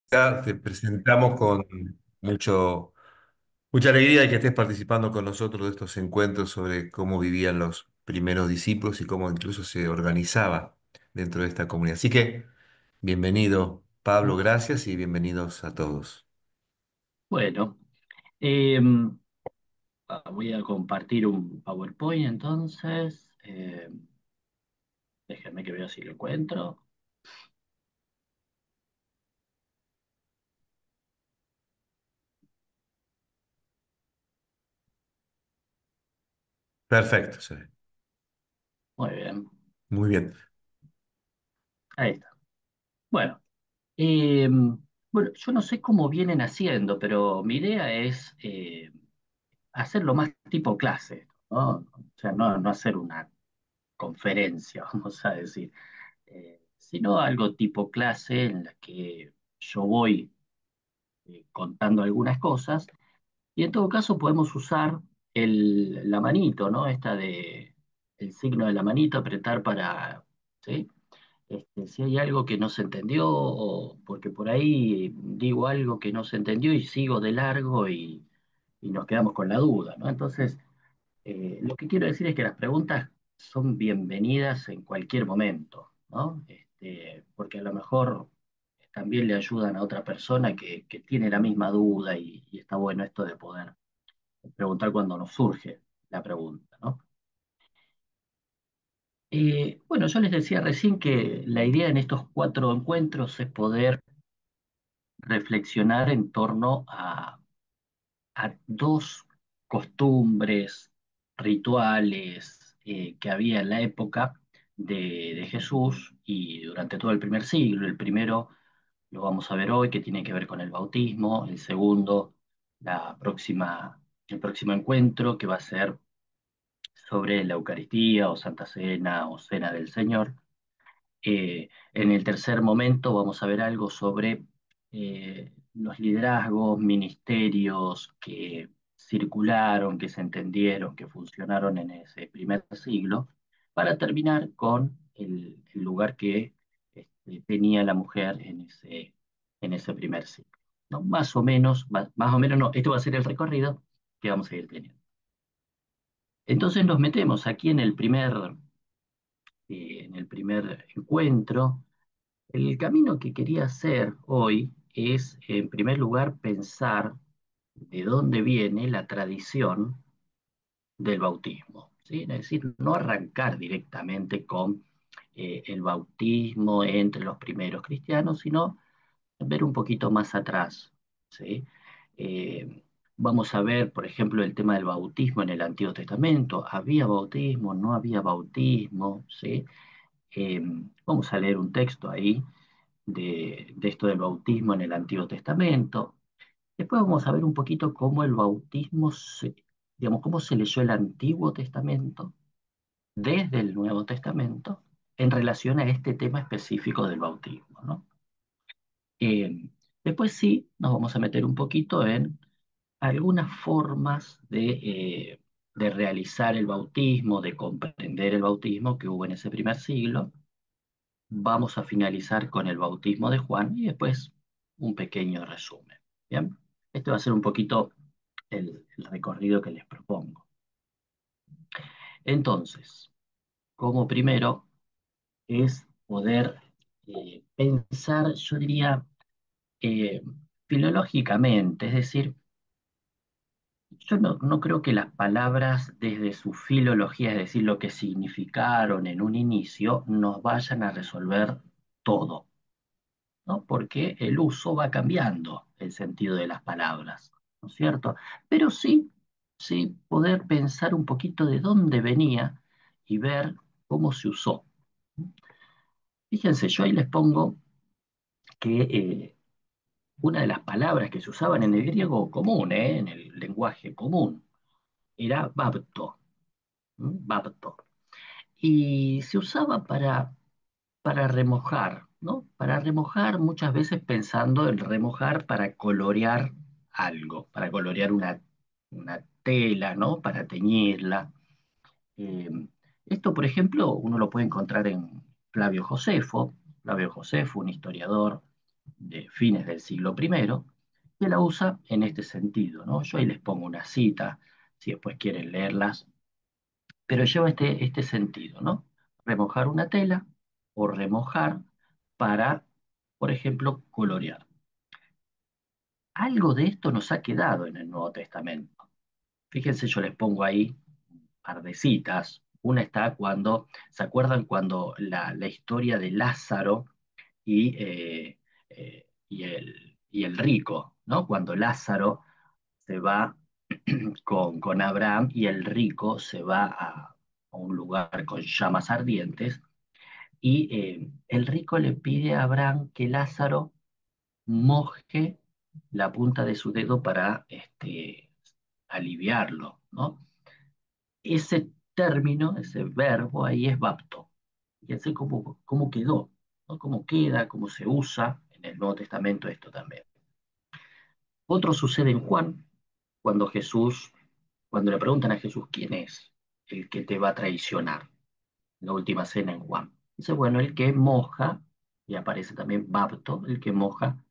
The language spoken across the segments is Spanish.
Te presentamos con mucha alegría de que estés participando con nosotros de estos encuentros sobre cómo vivían los primeros discípulos y cómo incluso se organizaba dentro de esta comunidad. Así que, bienvenido, Pablo, gracias y bienvenidos a todos. Bueno, voy a compartir un PowerPoint entonces. Déjenme que vea si lo encuentro. Perfecto, sí. Muy bien, Muy bien. ahí está. Bueno, eh, bueno, yo no sé cómo vienen haciendo, pero mi idea es hacerlo más tipo clase, ¿no? O sea, no hacer una conferencia, vamos a decir, sino algo tipo clase en la que yo voy contando algunas cosas. Y en todo caso podemos usar la manito, ¿no? El signo de la manito, apretar para, ¿sí? Si hay algo que no se entendió, o porque por ahí digo algo que no se entendió y sigo de largo y nos quedamos con la duda, ¿no? Entonces, lo que quiero decir es que las preguntas son bienvenidas en cualquier momento, ¿no? Porque a lo mejor también le ayudan a otra persona que tiene la misma duda y está bueno esto de poder preguntar cuando nos surge la pregunta, ¿no? Bueno, yo les decía recién que la idea en estos cuatro encuentros es poder reflexionar en torno a dos costumbres, rituales que había en la época de Jesús y durante todo el primer siglo. El primero lo vamos a ver hoy, que tiene que ver con el bautismo. El segundo, el próximo encuentro, que va a ser sobre la Eucaristía o Santa Cena o Cena del Señor. En el tercer momento vamos a ver algo sobre los liderazgos, ministerios que circularon, que se entendieron, que funcionaron en ese primer siglo, para terminar con el lugar que tenía la mujer en ese primer siglo. ¿No? Más o menos no, esto va a ser el recorrido que vamos a ir teniendo. Entonces nos metemos aquí en el primer encuentro. El camino que quería hacer hoy es, en primer lugar, pensar de dónde viene la tradición del bautismo, ¿sí? Es decir, no arrancar directamente con el bautismo entre los primeros cristianos, sino ver un poquito más atrás, ¿sí? Eh, Vamos a ver, por ejemplo, el tema del bautismo en el Antiguo Testamento. ¿Había bautismo? ¿No había bautismo? ¿Sí? Eh, Vamos a leer un texto ahí de esto del bautismo en el Antiguo Testamento. Después vamos a ver un poquito cómo el bautismo digamos, cómo se leyó el Antiguo Testamento desde el Nuevo Testamento en relación a este tema específico del bautismo, ¿no? Eh, Después sí, nos vamos a meter un poquito en algunas formas de realizar el bautismo, de comprender el bautismo que hubo en ese primer siglo. Vamos a finalizar con el bautismo de Juan y después un pequeño resumen. Bien, este va a ser un poquito el recorrido que les propongo. Entonces, como primero es poder pensar, yo diría, eh, filológicamente, es decir, yo no creo que las palabras desde su filología, es decir, lo que significaron en un inicio, nos vayan a resolver todo, ¿no? Porque el uso va cambiando el sentido de las palabras, ¿no es cierto? Pero sí poder pensar un poquito de dónde venía y ver cómo se usó. Fíjense, yo ahí les pongo que una de las palabras que se usaban en el griego común, en el lenguaje común, era bapto, bapto. Y se usaba para remojar, ¿no? Para remojar muchas veces pensando en remojar para colorear algo, para colorear una tela, ¿no? Para teñirla. Eh, Esto, por ejemplo, uno lo puede encontrar en Flavio Josefo, un historiador de fines del siglo primero, que la usa en este sentido, ¿no? Yo ahí les pongo una cita, si después quieren leerlas, pero lleva este sentido, ¿no? Remojar una tela o remojar para, por ejemplo, colorear. Algo de esto nos ha quedado en el Nuevo Testamento. Fíjense, yo les pongo ahí un par de citas. Una está cuando, ¿se acuerdan cuando la historia de Lázaro y el rico, ¿no? Cuando Lázaro se va con Abraham y el rico se va a un lugar con llamas ardientes y el rico le pide a Abraham que Lázaro moje la punta de su dedo para aliviarlo, ¿no? Ese término, ese verbo ahí es bapto. Fíjense cómo quedó, ¿no? Cómo queda, cómo se usa en el Nuevo Testamento esto también. Otro sucede en Juan, cuando cuando le preguntan a Jesús, ¿quién es el que te va a traicionar? La última cena en Juan. Dice, bueno, el que moja, y aparece también bapto, el que moja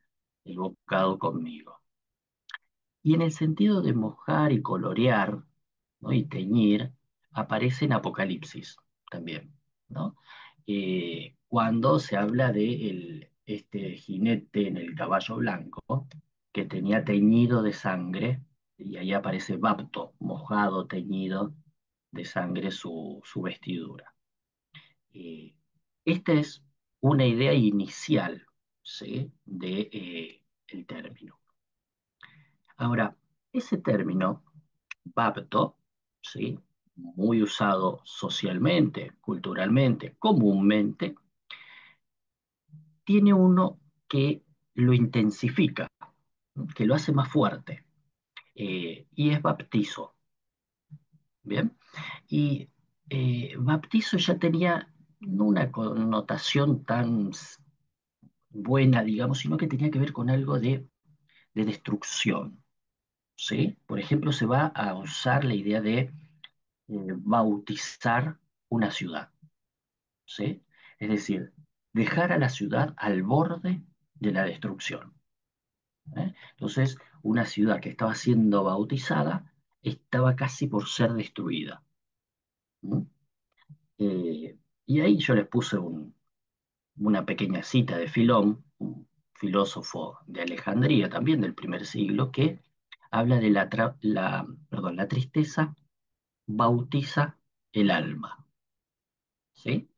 el bocado conmigo. Y en el sentido de mojar y colorear, ¿no? Y teñir, aparece en Apocalipsis también, ¿no? Cuando se habla de este jinete en el caballo blanco, que tenía teñido de sangre, y ahí aparece bapto, mojado, teñido de sangre su vestidura. Eh, Esta es una idea inicial, ¿sí? de el término. Ahora, ese término, bapto, ¿sí? Muy usado socialmente, culturalmente, comúnmente, tiene uno que lo intensifica, ¿no? Que lo hace más fuerte, y es baptizo, ¿bien? Y baptizo ya tenía no una connotación tan buena, digamos, sino que tenía que ver con algo de destrucción, ¿sí? Por ejemplo, se va a usar la idea de bautizar una ciudad, ¿sí? Es decir, dejar a la ciudad al borde de la destrucción, ¿eh? Entonces, una ciudad que estaba siendo bautizada estaba casi por ser destruida. ¿M? Y ahí yo les puse una pequeña cita de Filón, un filósofo de Alejandría, también del primer siglo, que habla de la tristeza bautiza el alma, ¿sí?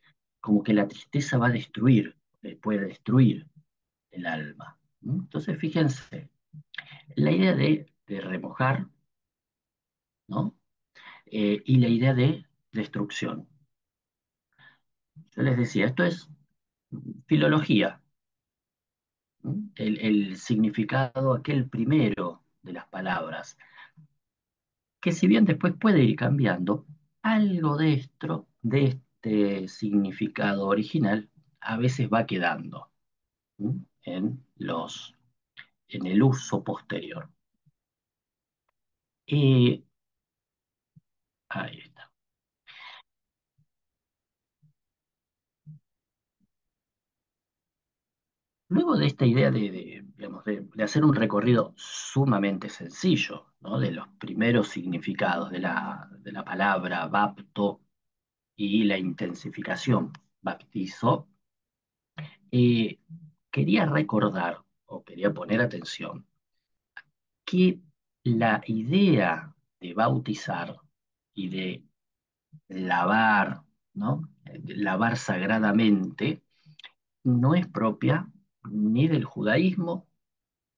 Como que la tristeza va a destruir, puede destruir el alma. ¿No? Entonces, fíjense, la idea de remojar, ¿no? Y la idea de destrucción. Yo les decía, esto es filología, ¿no? El significado, aquel primero de las palabras, que si bien después puede ir cambiando, algo de este significado original a veces va quedando, ¿no? En el uso posterior. Y ahí está. Luego de esta idea digamos, de hacer un recorrido sumamente sencillo, ¿no? De los primeros significados de la palabra bapto y la intensificación baptizo, eh, quería recordar o quería poner atención que la idea de bautizar y de lavar, ¿no? Lavar sagradamente, no es propia ni del judaísmo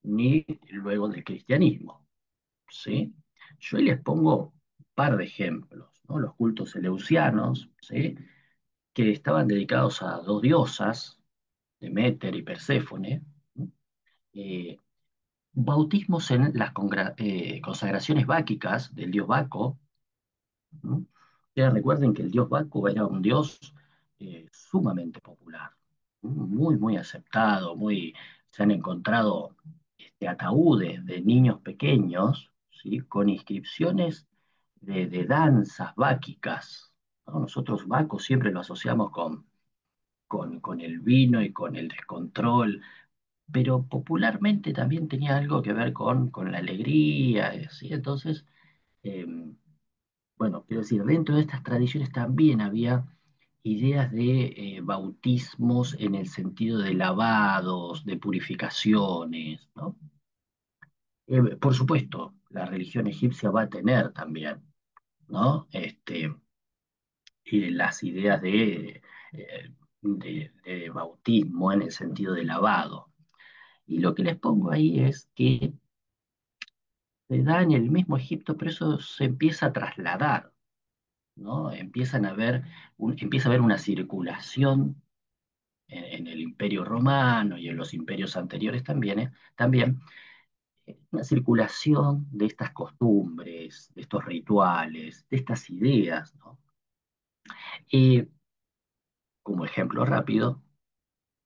ni luego del cristianismo, ¿sí? Yo ahí les pongo un par de ejemplos, ¿no? Los cultos eleusianos, ¿sí? Que estaban dedicados a dos diosas, Deméter y Perséfone, ¿no? Eh, Bautismos en las consagraciones báquicas del dios Baco, ¿no? Ya recuerden que el dios Baco era un dios sumamente popular, ¿no? Muy, muy aceptado, se han encontrado ataúdes de niños pequeños, ¿sí? Con inscripciones de danzas báquicas, ¿no? Nosotros Baco siempre lo asociamos con el vino y con el descontrol, pero popularmente también tenía algo que ver con la alegría, ¿sí? Entonces, eh, bueno, quiero decir, dentro de estas tradiciones también había ideas de bautismos en el sentido de lavados, de purificaciones, ¿no? Por supuesto, la religión egipcia va a tener también, ¿no? Las ideas de bautismo en el sentido de lavado. Y lo que les pongo ahí es que se da en el mismo Egipto, pero eso se empieza a trasladar, ¿no? Empieza a haber una circulación en el Imperio Romano y en los imperios anteriores también una circulación de estas costumbres, de estos rituales, de estas ideas, ¿no? Y como ejemplo rápido,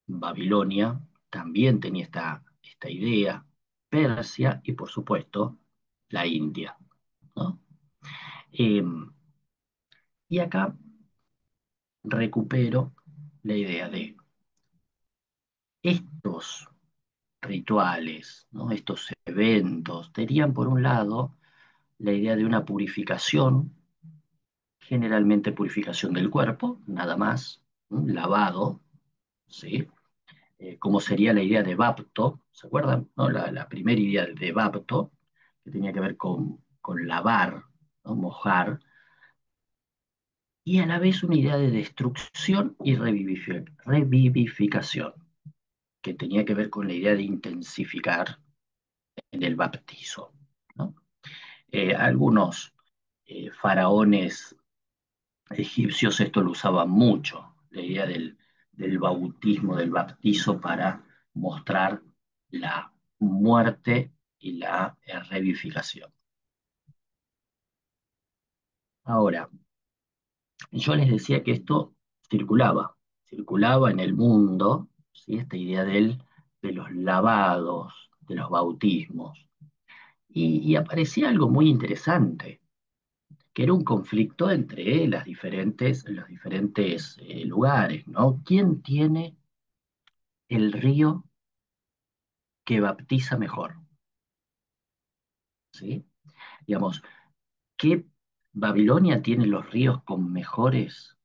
Babilonia también tenía esta idea, Persia y por supuesto la India, ¿no? Eh, y acá recupero la idea de estos rituales, ¿no? Estos eventos, tenían por un lado la idea de una purificación, generalmente purificación del cuerpo, nada más, ¿no? Lavado, ¿sí? Como sería la idea de bapto, ¿se acuerdan? ¿No? La primera idea de bapto, que tenía que ver con lavar, ¿no? Mojar, y a la vez una idea de destrucción y revivificación, que tenía que ver con la idea de intensificar en el baptizo, ¿no? Algunos faraones egipcios esto lo usaban mucho, la idea del bautismo, del bautizo para mostrar la muerte y la revivificación. Ahora, yo les decía que esto circulaba en el mundo, ¿sí? Esta idea de los lavados, de los bautismos, y aparecía algo muy interesante, que era un conflicto entre los diferentes lugares, ¿no? ¿Quién tiene el río que baptiza mejor? ¿Sí? Digamos, ¿qué Babilonia tiene los ríos con mejores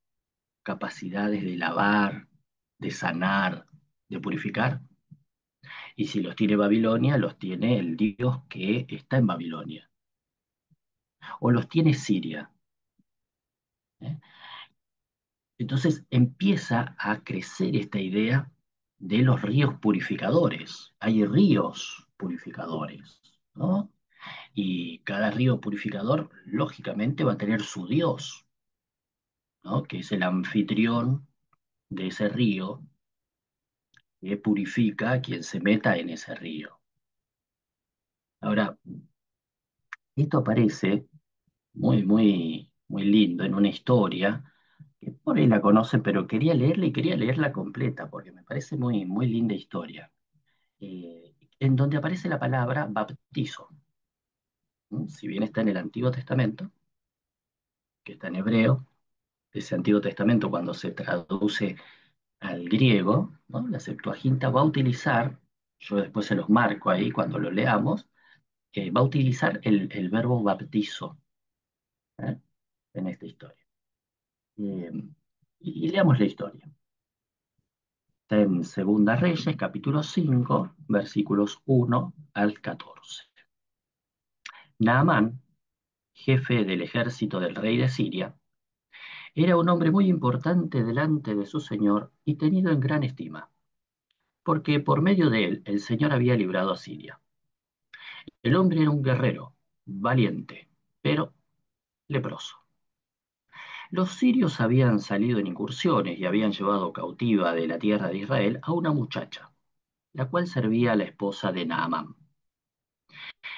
capacidades de lavar, de sanar, de purificar? Y si los tiene Babilonia, los tiene el Dios que está en Babilonia. O los tiene Siria. ¿Eh? Entonces empieza a crecer esta idea de los ríos purificadores. Hay ríos purificadores, ¿no? Y cada río purificador, lógicamente, va a tener su dios, ¿no? Que es el anfitrión de ese río que purifica a quien se meta en ese río. Ahora, esto aparece muy lindo en una historia que por ahí la conocen, pero quería leerla y quería leerla completa porque me parece muy linda historia. En donde aparece la palabra baptizo. Si bien está en el Antiguo Testamento, que está en hebreo, ese Antiguo Testamento cuando se traduce al griego, ¿no? La Septuaginta va a utilizar, yo después se los marco ahí cuando lo leamos, va a utilizar el verbo baptizo, ¿eh? En esta historia. Eh, y leamos la historia. Está en Segunda Reyes, capítulo 5, versículos 1 al 14. Naamán, jefe del ejército del rey de Siria, era un hombre muy importante delante de su señor y tenido en gran estima, porque por medio de él el Señor había librado a Siria. El hombre era un guerrero, valiente, pero leproso. Los sirios habían salido en incursiones y habían llevado cautiva de la tierra de Israel a una muchacha, la cual servía a la esposa de Naamán.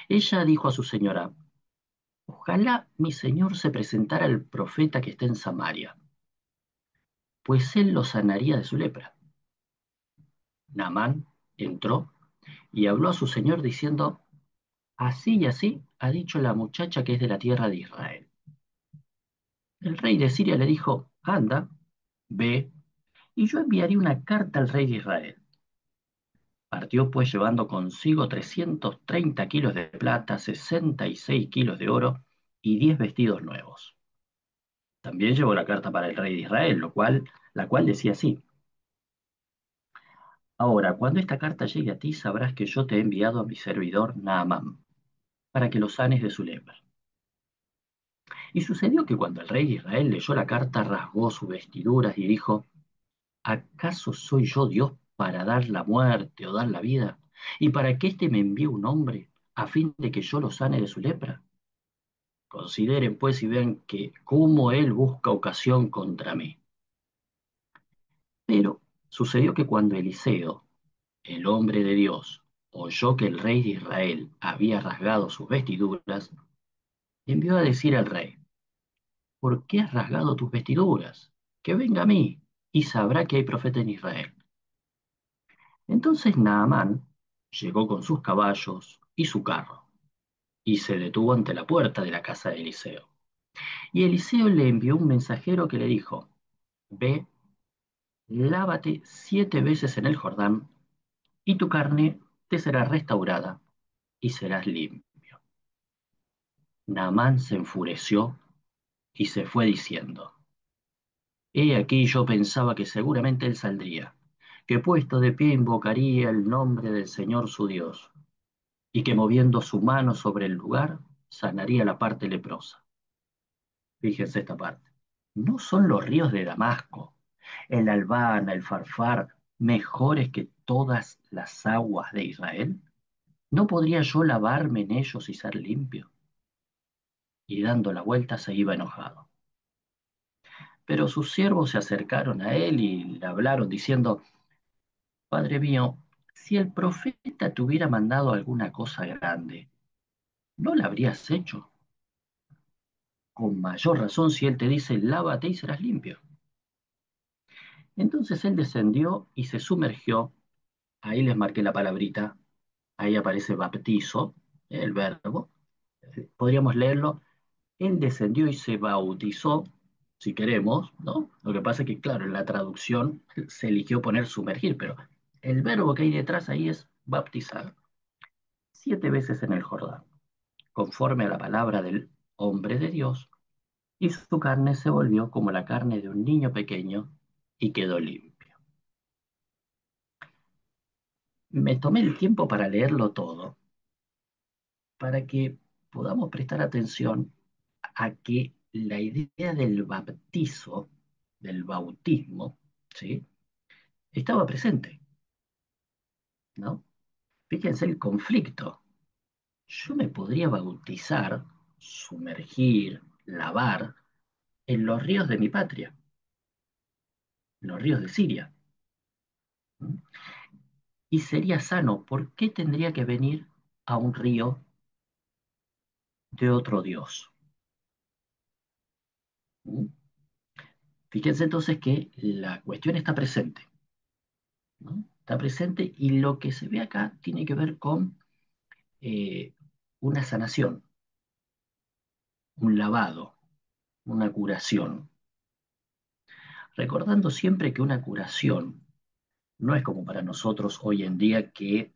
Ella dijo a su señora: ojalá mi señor se presentara al profeta que está en Samaria, pues él lo sanaría de su lepra. Naamán entró y habló a su señor diciendo: así y así ha dicho la muchacha que es de la tierra de Israel. El rey de Siria le dijo: anda, ve, y yo enviaré una carta al rey de Israel. Partió pues llevando consigo 330 kilos de plata, 66 kilos de oro y 10 vestidos nuevos. También llevó la carta para el rey de Israel, la cual decía así: Ahora, cuando esta carta llegue a ti, sabrás que yo te he enviado a mi servidor Naamán, para que lo sanes de su lepra. Y sucedió que cuando el rey de Israel leyó la carta, rasgó sus vestiduras y dijo: ¿Acaso soy yo Dios para dar la muerte o dar la vida? ¿Y para que éste me envíe un hombre a fin de que yo lo sane de su lepra? Consideren pues y vean que cómo él busca ocasión contra mí. Pero sucedió que cuando Eliseo, el hombre de Dios, oyó que el rey de Israel había rasgado sus vestiduras, envió a decir al rey: ¿Por qué has rasgado tus vestiduras? Que venga a mí y sabrá que hay profeta en Israel. Entonces Naamán llegó con sus caballos y su carro y se detuvo ante la puerta de la casa de Eliseo. Y Eliseo le envió un mensajero que le dijo: Ve, lávate 7 veces en el Jordán y tu carne te será restaurada y serás limpio. Naamán se enfureció y se fue diciendo: He aquí yo pensaba que seguramente él saldría, que puesto de pie invocaría el nombre del Señor su Dios, y que moviendo su mano sobre el lugar sanaría la parte leprosa. Fíjense esta parte. ¿No son los ríos de Damasco, el Albana, el Farfar, mejores que todas las aguas de Israel? ¿No podría yo lavarme en ellos y ser limpio? Y dando la vuelta se iba enojado. Pero sus siervos se acercaron a él y le hablaron diciendo: Padre mío, si el profeta te hubiera mandado alguna cosa grande, ¿no la habrías hecho? Con mayor razón si él te dice: lávate y serás limpio. Entonces él descendió y se sumergió. Ahí les marqué la palabrita. Ahí aparece baptizo, el verbo. Podríamos leerlo: él descendió y se bautizó, si queremos, ¿no? Lo que pasa es que, claro, en la traducción se eligió poner sumergir, pero el verbo que hay detrás ahí es baptizar. 7 veces en el Jordán, conforme a la palabra del hombre de Dios, y su carne se volvió como la carne de un niño pequeño y quedó limpio. Me tomé el tiempo para leerlo todo, para que podamos prestar atención a que la idea del bautizo, del bautismo, ¿sí? Estaba presente, ¿no? Fíjense el conflicto. Yo me podría bautizar, sumergir, lavar en los ríos de mi patria, en los ríos de Siria, ¿no? Y sería sano. ¿Por qué tendría que venir a un río de otro Dios? ¿Mm? Fíjense entonces que la cuestión está presente, ¿no? Está presente y lo que se ve acá tiene que ver con eh, una sanación, un lavado, una curación. Recordando siempre que una curación no es como para nosotros hoy en día que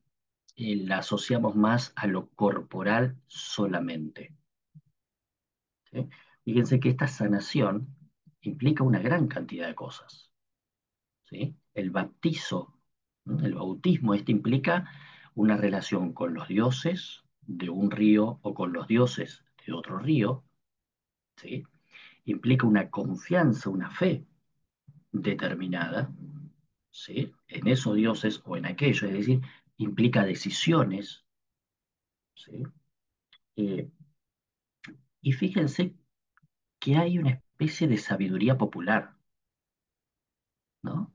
la asociamos más a lo corporal solamente, ¿sí? Fíjense que esta sanación implica una gran cantidad de cosas, ¿sí? El bautizo, ¿no? El bautismo, este implica una relación con los dioses de un río o con los dioses de otro río, ¿sí? Implica una confianza, una fe determinada, ¿sí? En esos dioses o en aquello, es decir, implica decisiones, ¿sí? Eh, y fíjense que hay una especie de sabiduría popular, ¿no?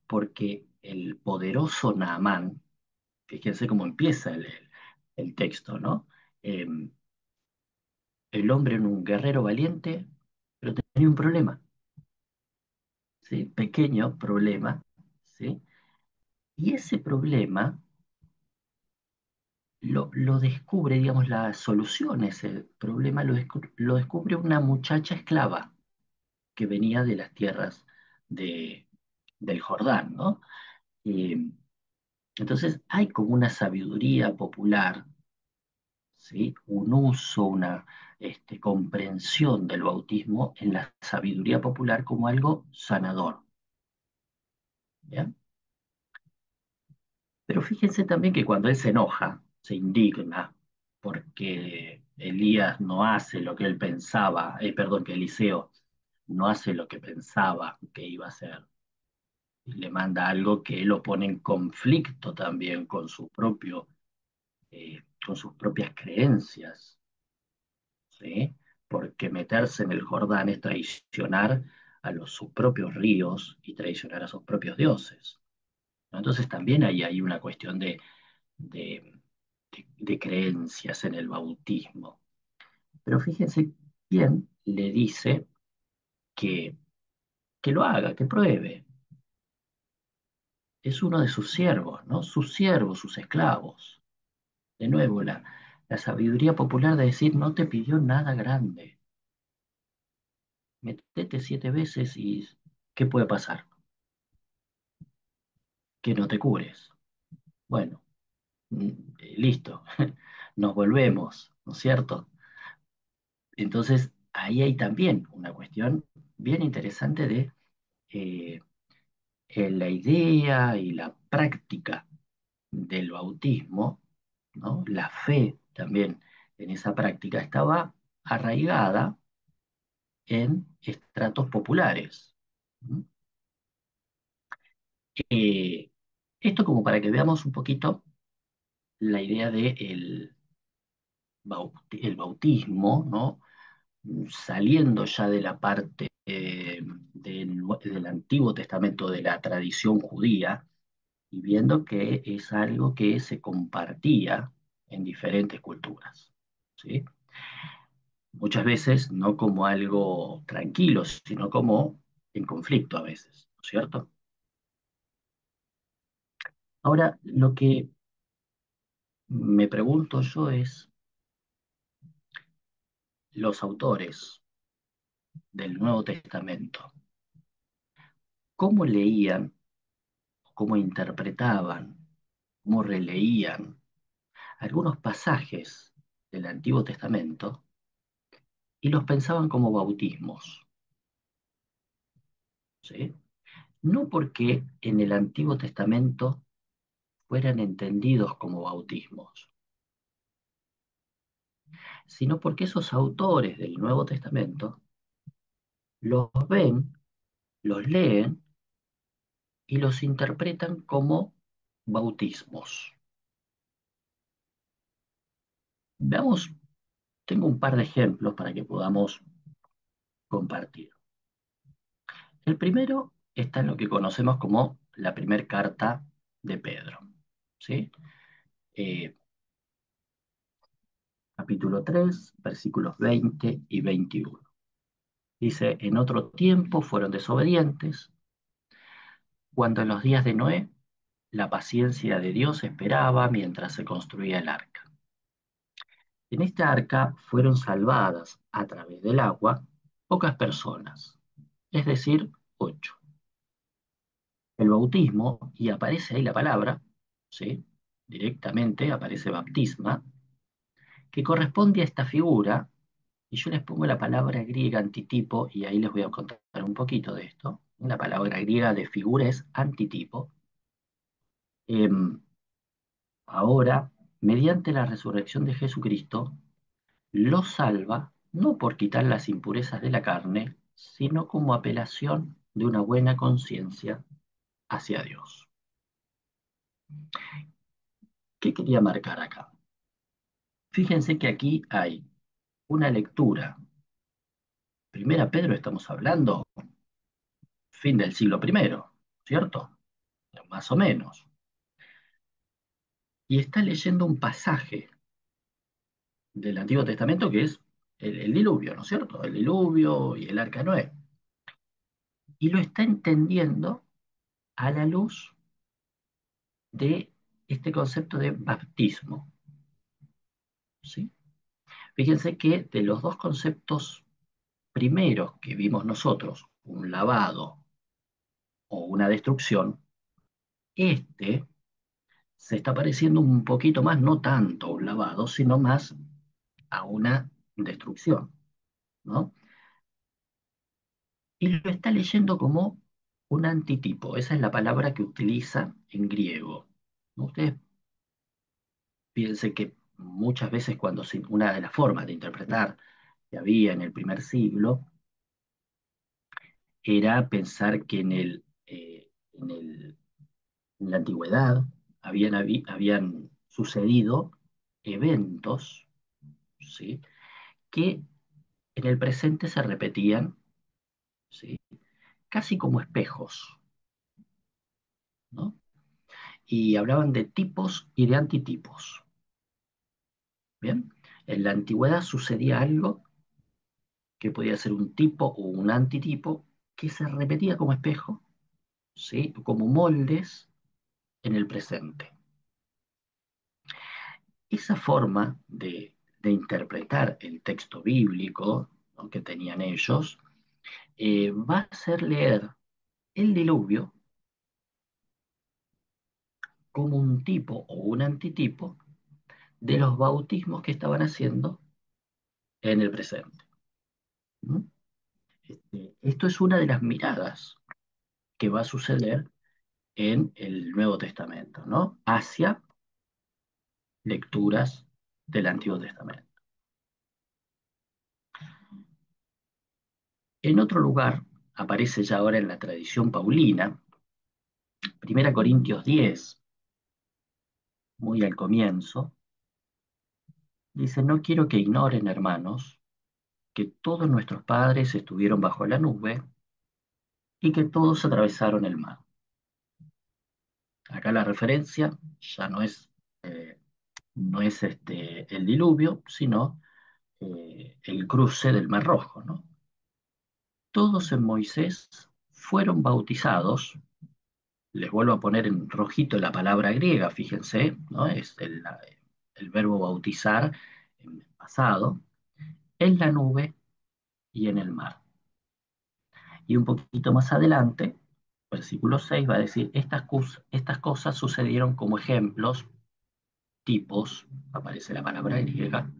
Porque el poderoso Naamán, fíjense cómo empieza el texto, ¿no? Eh, el hombre era un guerrero valiente, pero tenía un problema, ¿sí? Pequeño problema, ¿sí? Y ese problema lo descubre, digamos, la solución a ese problema lo descubre una muchacha esclava que venía de las tierras de, del Jordán, ¿no? Entonces hay como una sabiduría popular, ¿sí? Un uso, una comprensión del bautismo en la sabiduría popular como algo sanador. ¿Bien? Pero fíjense también que cuando él se enoja, se indigna, porque Elías no hace lo que él pensaba, perdón, que Eliseo no hace lo que pensaba que iba a hacer, y le manda algo que él lo pone en conflicto también con con sus propias creencias, ¿sí? Porque meterse en el Jordán es traicionar sus propios ríos y traicionar a sus propios dioses, ¿no? Entonces también hay una cuestión de, de creencias en el bautismo. Pero fíjense quién le dice que, que lo haga, que pruebe. Es uno de sus siervos, ¿no? Sus siervos, sus esclavos. De nuevo, la sabiduría popular de decir no te pidió nada grande. Metete 7 veces y ¿qué puede pasar? Que no te cures. Bueno, listo, nos volvemos, ¿no es cierto? Entonces, ahí hay también una cuestión bien interesante de eh, la idea y la práctica del bautismo, ¿no? La fe también en esa práctica estaba arraigada en estratos populares. ¿Mm? Eh, Esto como para que veamos un poquito la idea del el bautismo, ¿no? Saliendo ya de la parte del Antiguo Testamento, de la tradición judía, y viendo que es algo que se compartía en diferentes culturas, ¿sí? Muchas veces no como algo tranquilo, sino como en conflicto a veces, ¿no es cierto? Ahora, lo que me pregunto yo es, los autores del Nuevo Testamento, ¿cómo leían, cómo interpretaban, cómo releían algunos pasajes del Antiguo Testamento y los pensaban como bautismos? ¿Sí? No porque en el Antiguo Testamento fueran entendidos como bautismos, sino porque esos autores del Nuevo Testamento los ven, los leen y los interpretan como bautismos. Veamos, tengo un par de ejemplos para que podamos compartir. El primero está en lo que conocemos como la primera carta de Pedro, ¿sí? Eh, Capítulo 3, versículos 20 y 21. Dice, en otro tiempo fueron desobedientes, cuando en los días de Noé la paciencia de Dios esperaba mientras se construía el arca. En esta arca fueron salvadas a través del agua pocas personas, es decir, 8. El bautismo, y aparece ahí la palabra, ¿sí? Directamente aparece baptisma, que corresponde a esta figura, y yo les pongo la palabra griega antitipo, y ahí les voy a contar un poquito de esto. La palabra griega de figura es antitipo. Em, Ahora, mediante la resurrección de Jesucristo, los salva no por quitar las impurezas de la carne, sino como apelación de una buena conciencia hacia Dios. ¿Qué quería marcar acá? Fíjense que aquí hay una lectura. Primera Pedro estamos hablando, fin del siglo primero, ¿cierto? Más o menos. Y está leyendo un pasaje del Antiguo Testamento que es el diluvio, ¿no es cierto? El diluvio y el arca de Noé. Y lo está entendiendo a la luz de este concepto de baptismo, ¿sí? Fíjense que de los dos conceptos primeros que vimos nosotros, un lavado o una destrucción, este se está pareciendo un poquito más, no tanto a un lavado, sino más a una destrucción, ¿no? Y lo está leyendo como un antitipo. Esa es la palabra que utiliza en griego. ¿No? Ustedes piensen que muchas veces una de las formas de interpretar que había en el primer siglo era pensar que en la antigüedad habían sucedido eventos, ¿sí? Que en el presente se repetían, ¿sí? Casi como espejos, ¿no? Y hablaban de tipos y de antitipos. Bien, en la antigüedad sucedía algo que podía ser un tipo o un antitipo que se repetía como espejo, ¿sí? Como moldes en el presente. Esa forma de interpretar el texto bíblico, ¿no?, que tenían ellos, va a hacer leer el diluvio como un tipo o un antitipo de los bautismos que estaban haciendo en el presente. ¿No? Esto es una de las miradas que va a suceder en el Nuevo Testamento, ¿no? Hacia lecturas del Antiguo Testamento. En otro lugar, aparece ya ahora en la tradición paulina, 1 Corintios 10, muy al comienzo, dice: no quiero que ignoren, hermanos, que todos nuestros padres estuvieron bajo la nube y que todos atravesaron el mar. Acá la referencia ya eh, no es el diluvio, sino el cruce del Mar Rojo, ¿no? Todos en Moisés fueron bautizados. Les vuelvo a poner en rojito la palabra griega, fíjense, ¿no? Es el verbo bautizar en pasado, en la nube y en el mar. Y un poquito más adelante, versículo 6 va a decir: estas cosas sucedieron como ejemplos, tipos, aparece la palabra griega,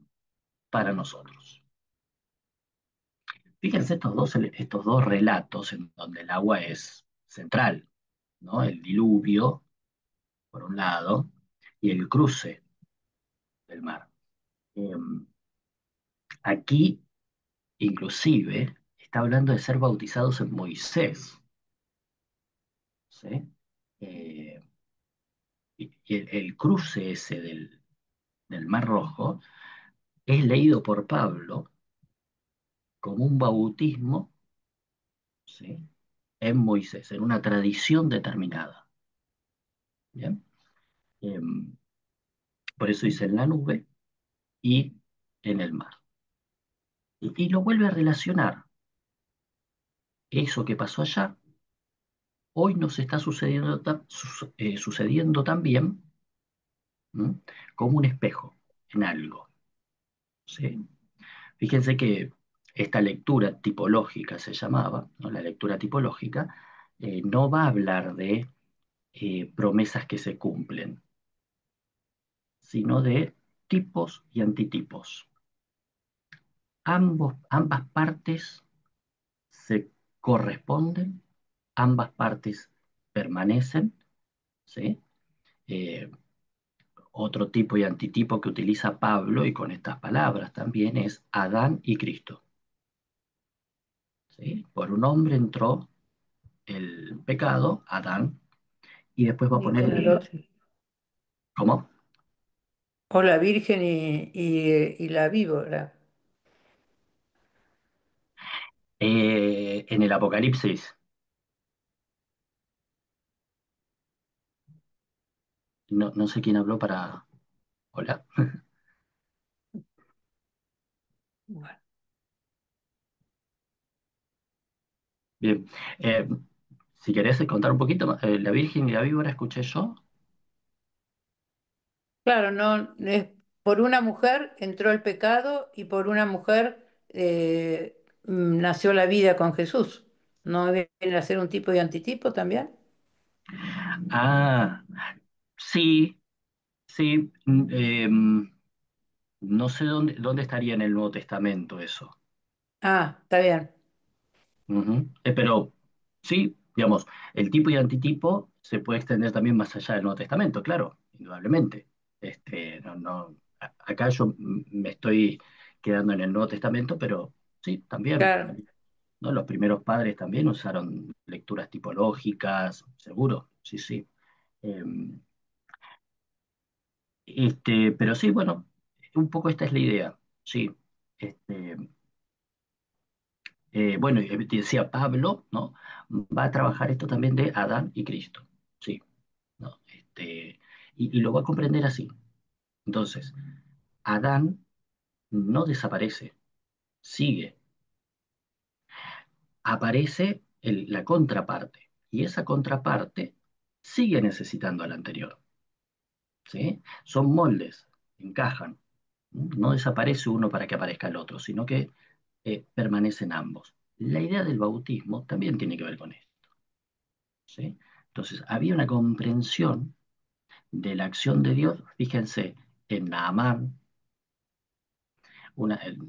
para nosotros. Fíjense estos dos relatos en donde el agua es central, ¿no? El diluvio, por un lado, y el cruce del mar. Eh, Aquí, inclusive, está hablando de ser bautizados en Moisés, ¿sí? Eh, y el cruce ese del Mar Rojo es leído por Pablo como un bautismo, ¿sí?, en Moisés, en una tradición determinada. ¿Bien? Eh, por eso dice en la nube y en el mar. Y lo vuelve a relacionar. Eso que pasó allá, hoy nos está sucediendo también, ¿m?, como un espejo en algo. ¿Sí? Fíjense que esta lectura tipológica se llamaba, ¿no? La lectura tipológica no va a hablar de promesas que se cumplen, sino de tipos y antitipos. Ambas partes se corresponden, ambas partes permanecen, ¿sí? Eh, Otro tipo y antitipo que utiliza Pablo, y con estas palabras también, es Adán y Cristo. ¿Sí? Por un hombre entró el pecado, Adán, y después va a Y poner claro, ¿cómo? o la Virgen y la víbora. En el Apocalipsis, no sé quién habló para... Hola. Bueno, Bien. Eh, si querés contar un poquito más, la Virgen y la víbora escuché yo. claro, no es por una mujer entró el pecado y por una mujer nació la vida con Jesús. ¿No viene a ser un tipo y antitipo también? Ah, sí. Sí, no sé dónde estaría en el Nuevo Testamento eso. Ah, está bien, Ujú. Pero sí, digamos, el tipo y antitipo se puede extender también más allá del Nuevo Testamento, claro, indudablemente. Acá yo me estoy quedando en el Nuevo Testamento, pero sí, también, claro. ¿no? Los primeros padres también usaron lecturas tipológicas, seguro, sí, sí. Eh, pero sí, bueno, un poco esta es la idea, sí. Este, bueno, y te decía Pablo, ¿no? Va a trabajar esto también de Adán y Cristo, sí, ¿no? Y lo va a comprender así. Entonces, Adán no desaparece, sigue, aparece la contraparte, y esa contraparte sigue necesitando al anterior, ¿sí? Son moldes, encajan, no desaparece uno para que aparezca el otro, sino que permanecen ambos. La idea del bautismo también tiene que ver con esto, ¿sí? Entonces, había una comprensión de la acción de Dios, fíjense, en Naamán,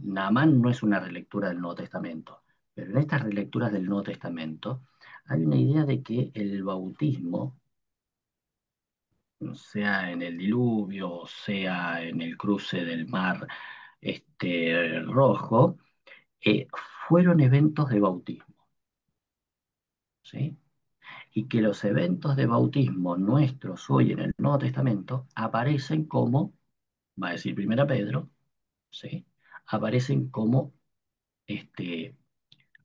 Naamán no es una relectura del Nuevo Testamento, pero en estas relecturas del Nuevo Testamento hay una idea de que el bautismo, sea en el diluvio, sea en el cruce del mar rojo, eh, fueron eventos de bautismo, ¿sí? Y que los eventos de bautismo nuestros hoy en el Nuevo Testamento aparecen como, va a decir Primera Pedro, ¿sí? Aparecen como este,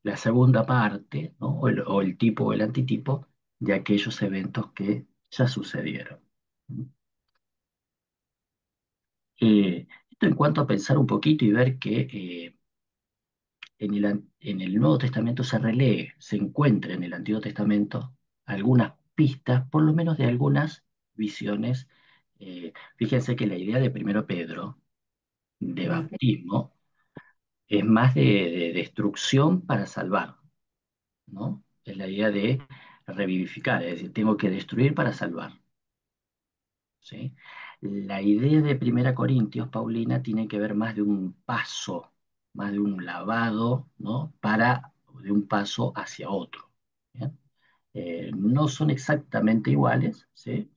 la segunda parte, ¿no? O el tipo o el antitipo de aquellos eventos que ya sucedieron. Esto en cuanto a pensar un poquito y ver que en el Nuevo Testamento se relee, se encuentra en el Antiguo Testamento algunas pistas, por lo menos de algunas visiones. Fíjense que la idea de Primero Pedro, de Ujú. bautismo, es más de destrucción para salvar, ¿no? Es la idea de revivificar, es decir, tengo que destruir para salvar, ¿sí? La idea de Primera Corintios, Paulina, tiene que ver más de un paso, más de un lavado, ¿no? De un paso hacia otro, ¿bien? No son exactamente iguales, ¿sí?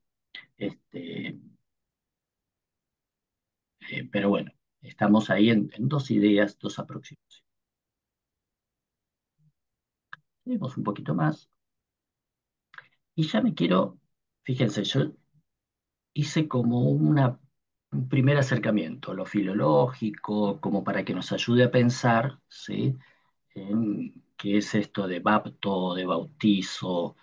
Este, pero bueno, estamos ahí en dos ideas, dos aproximaciones. Seguimos un poquito más y ya me quiero, fíjense, yo hice como un primer acercamiento, lo filológico, como para que nos ayude a pensar, ¿sí? En qué es esto de bapto, de bautizo.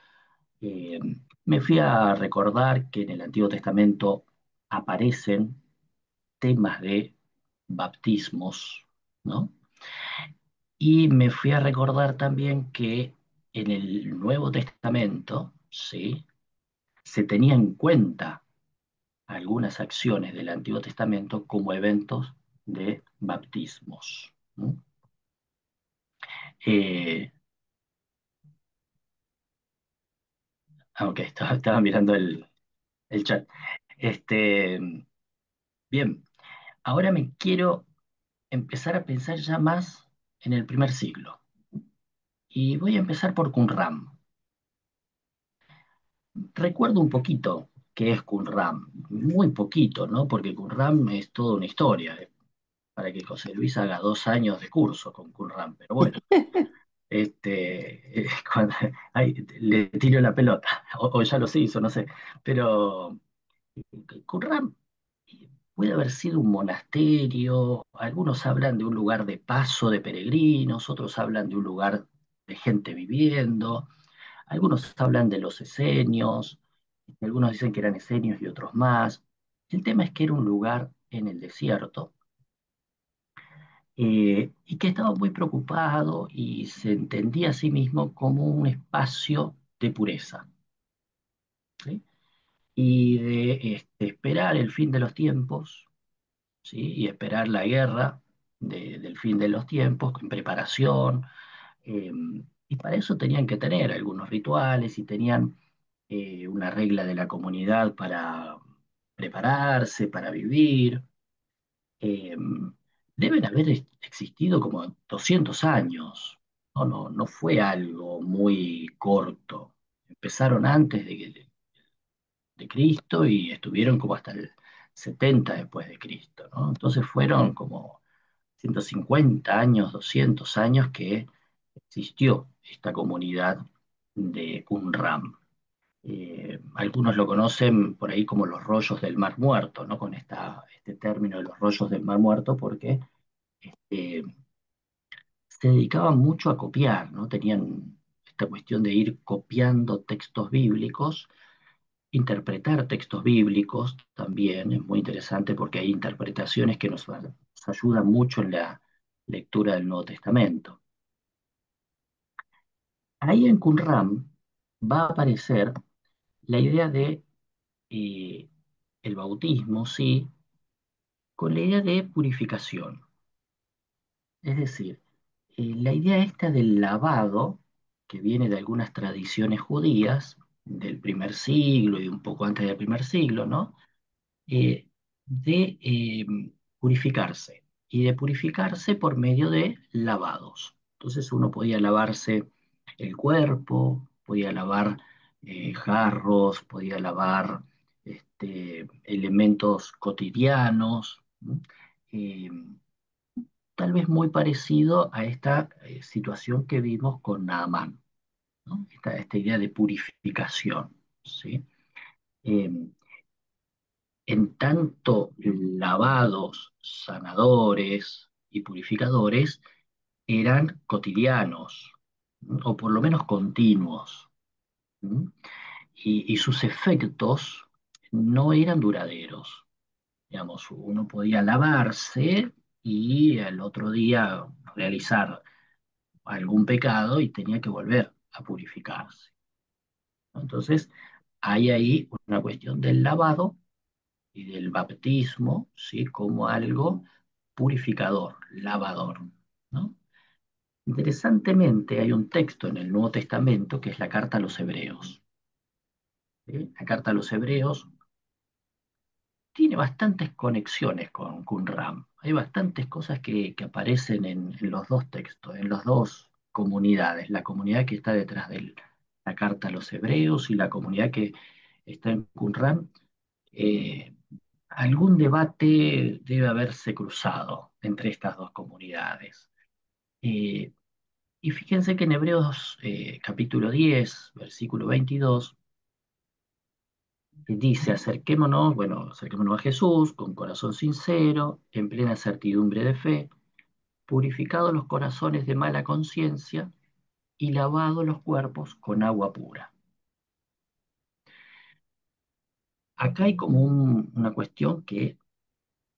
Eh, Me fui a recordar que en el Antiguo Testamento aparecen temas de baptismos, ¿no? Y me fui a recordar también que en el Nuevo Testamento, ¿sí? Se tenía en cuenta algunas acciones del Antiguo Testamento como eventos de baptismos, ¿no? Eh, ok, estaba mirando el chat. Este, bien, ahora me quiero empezar a pensar ya más en el primer siglo. Y voy a empezar por Qumran. Recuerdo un poquito qué es Qumran, muy poquito, ¿no? Porque Qumran es toda una historia, para que José Luis haga 2 años de curso con Qumran, pero bueno. Cuando, ay, le tiro la pelota, o ya los hizo, no sé, pero Qumran puede haber sido un monasterio, algunos hablan de un lugar de paso de peregrinos, otros hablan de un lugar de gente viviendo, algunos hablan de los esenios, algunos dicen que eran esenios y otros más. El tema es que era un lugar en el desierto, y que estaba muy preocupado y se entendía a sí mismo como un espacio de pureza, ¿sí? Y de esperar el fin de los tiempos, ¿sí? Y esperar la guerra del fin de los tiempos en preparación. eh, y para eso tenían que tener algunos rituales y tenían una regla de la comunidad prepararse, para vivir. eh, Deben haber existido como 200 años. No fue algo muy corto. Empezaron antes de Cristo y estuvieron como hasta el 70 después de Cristo, ¿no? Entonces fueron como 150 años, 200 años que existió esta comunidad de Qumran. Algunos lo conocen por ahí como los rollos del Mar Muerto, ¿no? Con este término de los rollos del Mar Muerto, porque eh, se dedicaban mucho a copiar, ¿no? Tenían esta cuestión de ir copiando textos bíblicos, interpretar textos bíblicos también, es muy interesante porque hay interpretaciones que nos ayudan mucho en la lectura del Nuevo Testamento. Ahí en Qumran va a aparecer la idea de eh, el bautismo, sí, con la idea de purificación. Es decir, la idea esta del lavado, que viene de algunas tradiciones judías del primer siglo y un poco antes del primer siglo, ¿no? De purificarse y de purificarse por medio de lavados. Entonces uno podía lavarse el cuerpo, podía lavar jarros, podía lavar elementos cotidianos, ¿no? Eh, Tal vez muy parecido a esta situación que vimos con Naamán, ¿no? Esta idea de purificación, ¿sí? Eh, en tanto lavados, sanadores y purificadores eran cotidianos, ¿no? O por lo menos continuos, ¿no? Y sus efectos no eran duraderos. Digamos, uno podía lavarse y al otro día realizar algún pecado y tenía que volver a purificarse, ¿no? Entonces, hay ahí una cuestión del lavado y del bautismo, ¿sí? Como algo purificador, lavador, ¿no? Interesantemente, hay un texto en el Nuevo Testamento que es la carta a los Hebreos, ¿sí? La carta a los Hebreos tiene bastantes conexiones con Qumran. Hay bastantes cosas que aparecen en los dos textos, en las dos comunidades, la comunidad que está detrás de la carta a los Hebreos y la comunidad que está en Qumran. eh, Algún debate debe haberse cruzado entre estas dos comunidades. Eh, y fíjense que en Hebreos capítulo 10, versículo 22, dice, acerquémonos, bueno, acerquémonos a Jesús con corazón sincero, en plena certidumbre de fe, purificados los corazones de mala conciencia y lavados los cuerpos con agua pura. Acá hay como una cuestión que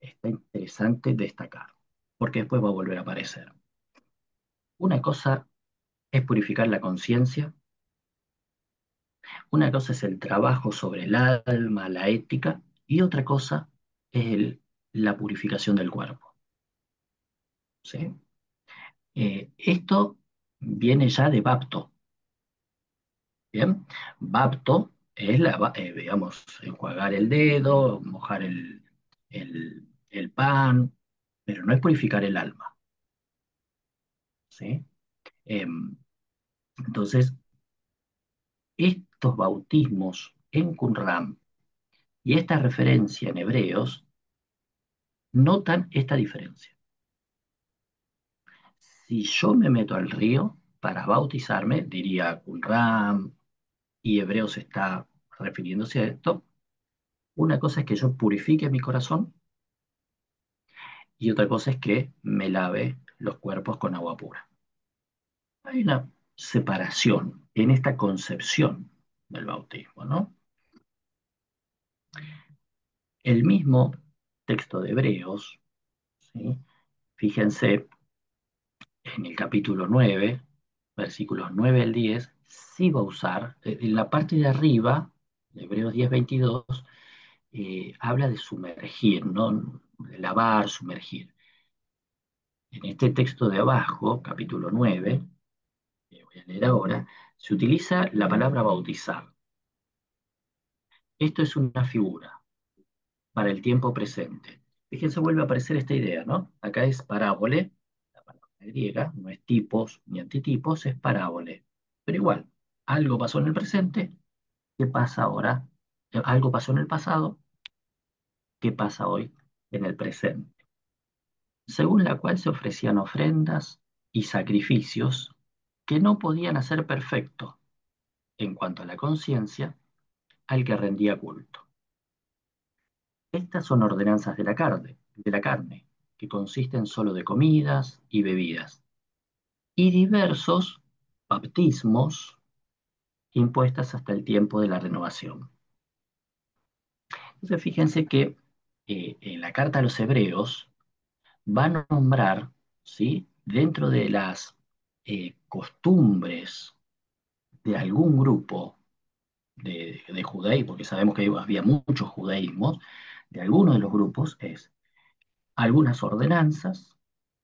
está interesante destacar, porque después va a volver a aparecer. Una cosa es purificar la conciencia, una cosa es el trabajo sobre el alma, la ética, y otra cosa es la purificación del cuerpo, ¿sí? Esto viene ya de Bapto, ¿bien? Bapto es, digamos, enjuagar el dedo, mojar el pan, pero no es purificar el alma, ¿sí? Entonces, estos bautismos en Qumran y esta referencia en Hebreos notan esta diferencia. Si yo me meto al río para bautizarme, diría Qumran, y Hebreos está refiriéndose a esto. Una cosa es que yo purifique mi corazón y otra cosa es que me lave los cuerpos con agua pura. Hay una separación en esta concepción del bautismo, ¿no? El mismo texto de Hebreos, ¿sí? Fíjense en el capítulo 9, versículos 9 al 10, sí va a usar, en la parte de arriba, de Hebreos 10, 22, habla de sumergir, ¿no? De lavar, sumergir. En este texto de abajo, capítulo 9, que voy a leer ahora, se utiliza la palabra bautizar. Esto es una figura. para el tiempo presente. Fíjense, vuelve a aparecer esta idea, ¿no? Acá es parábole, la palabra griega, no es tipos ni antitipos, es parábole. Pero igual, algo pasó en el presente, ¿qué pasa ahora? Algo pasó en el pasado, ¿qué pasa hoy en el presente? Según la cual se ofrecían ofrendas y sacrificios que no podían hacer perfecto en cuanto a la conciencia al que rendía culto. Estas son ordenanzas de la carne, que consisten solo de comidas y bebidas, y diversos bautismos impuestas hasta el tiempo de la renovación. Entonces fíjense que en la carta a los hebreos va a nombrar, ¿sí? Dentro de las costumbres de algún grupo de judaísmo, porque sabemos que había muchos judaísmos, de algunos de los grupos es algunas ordenanzas,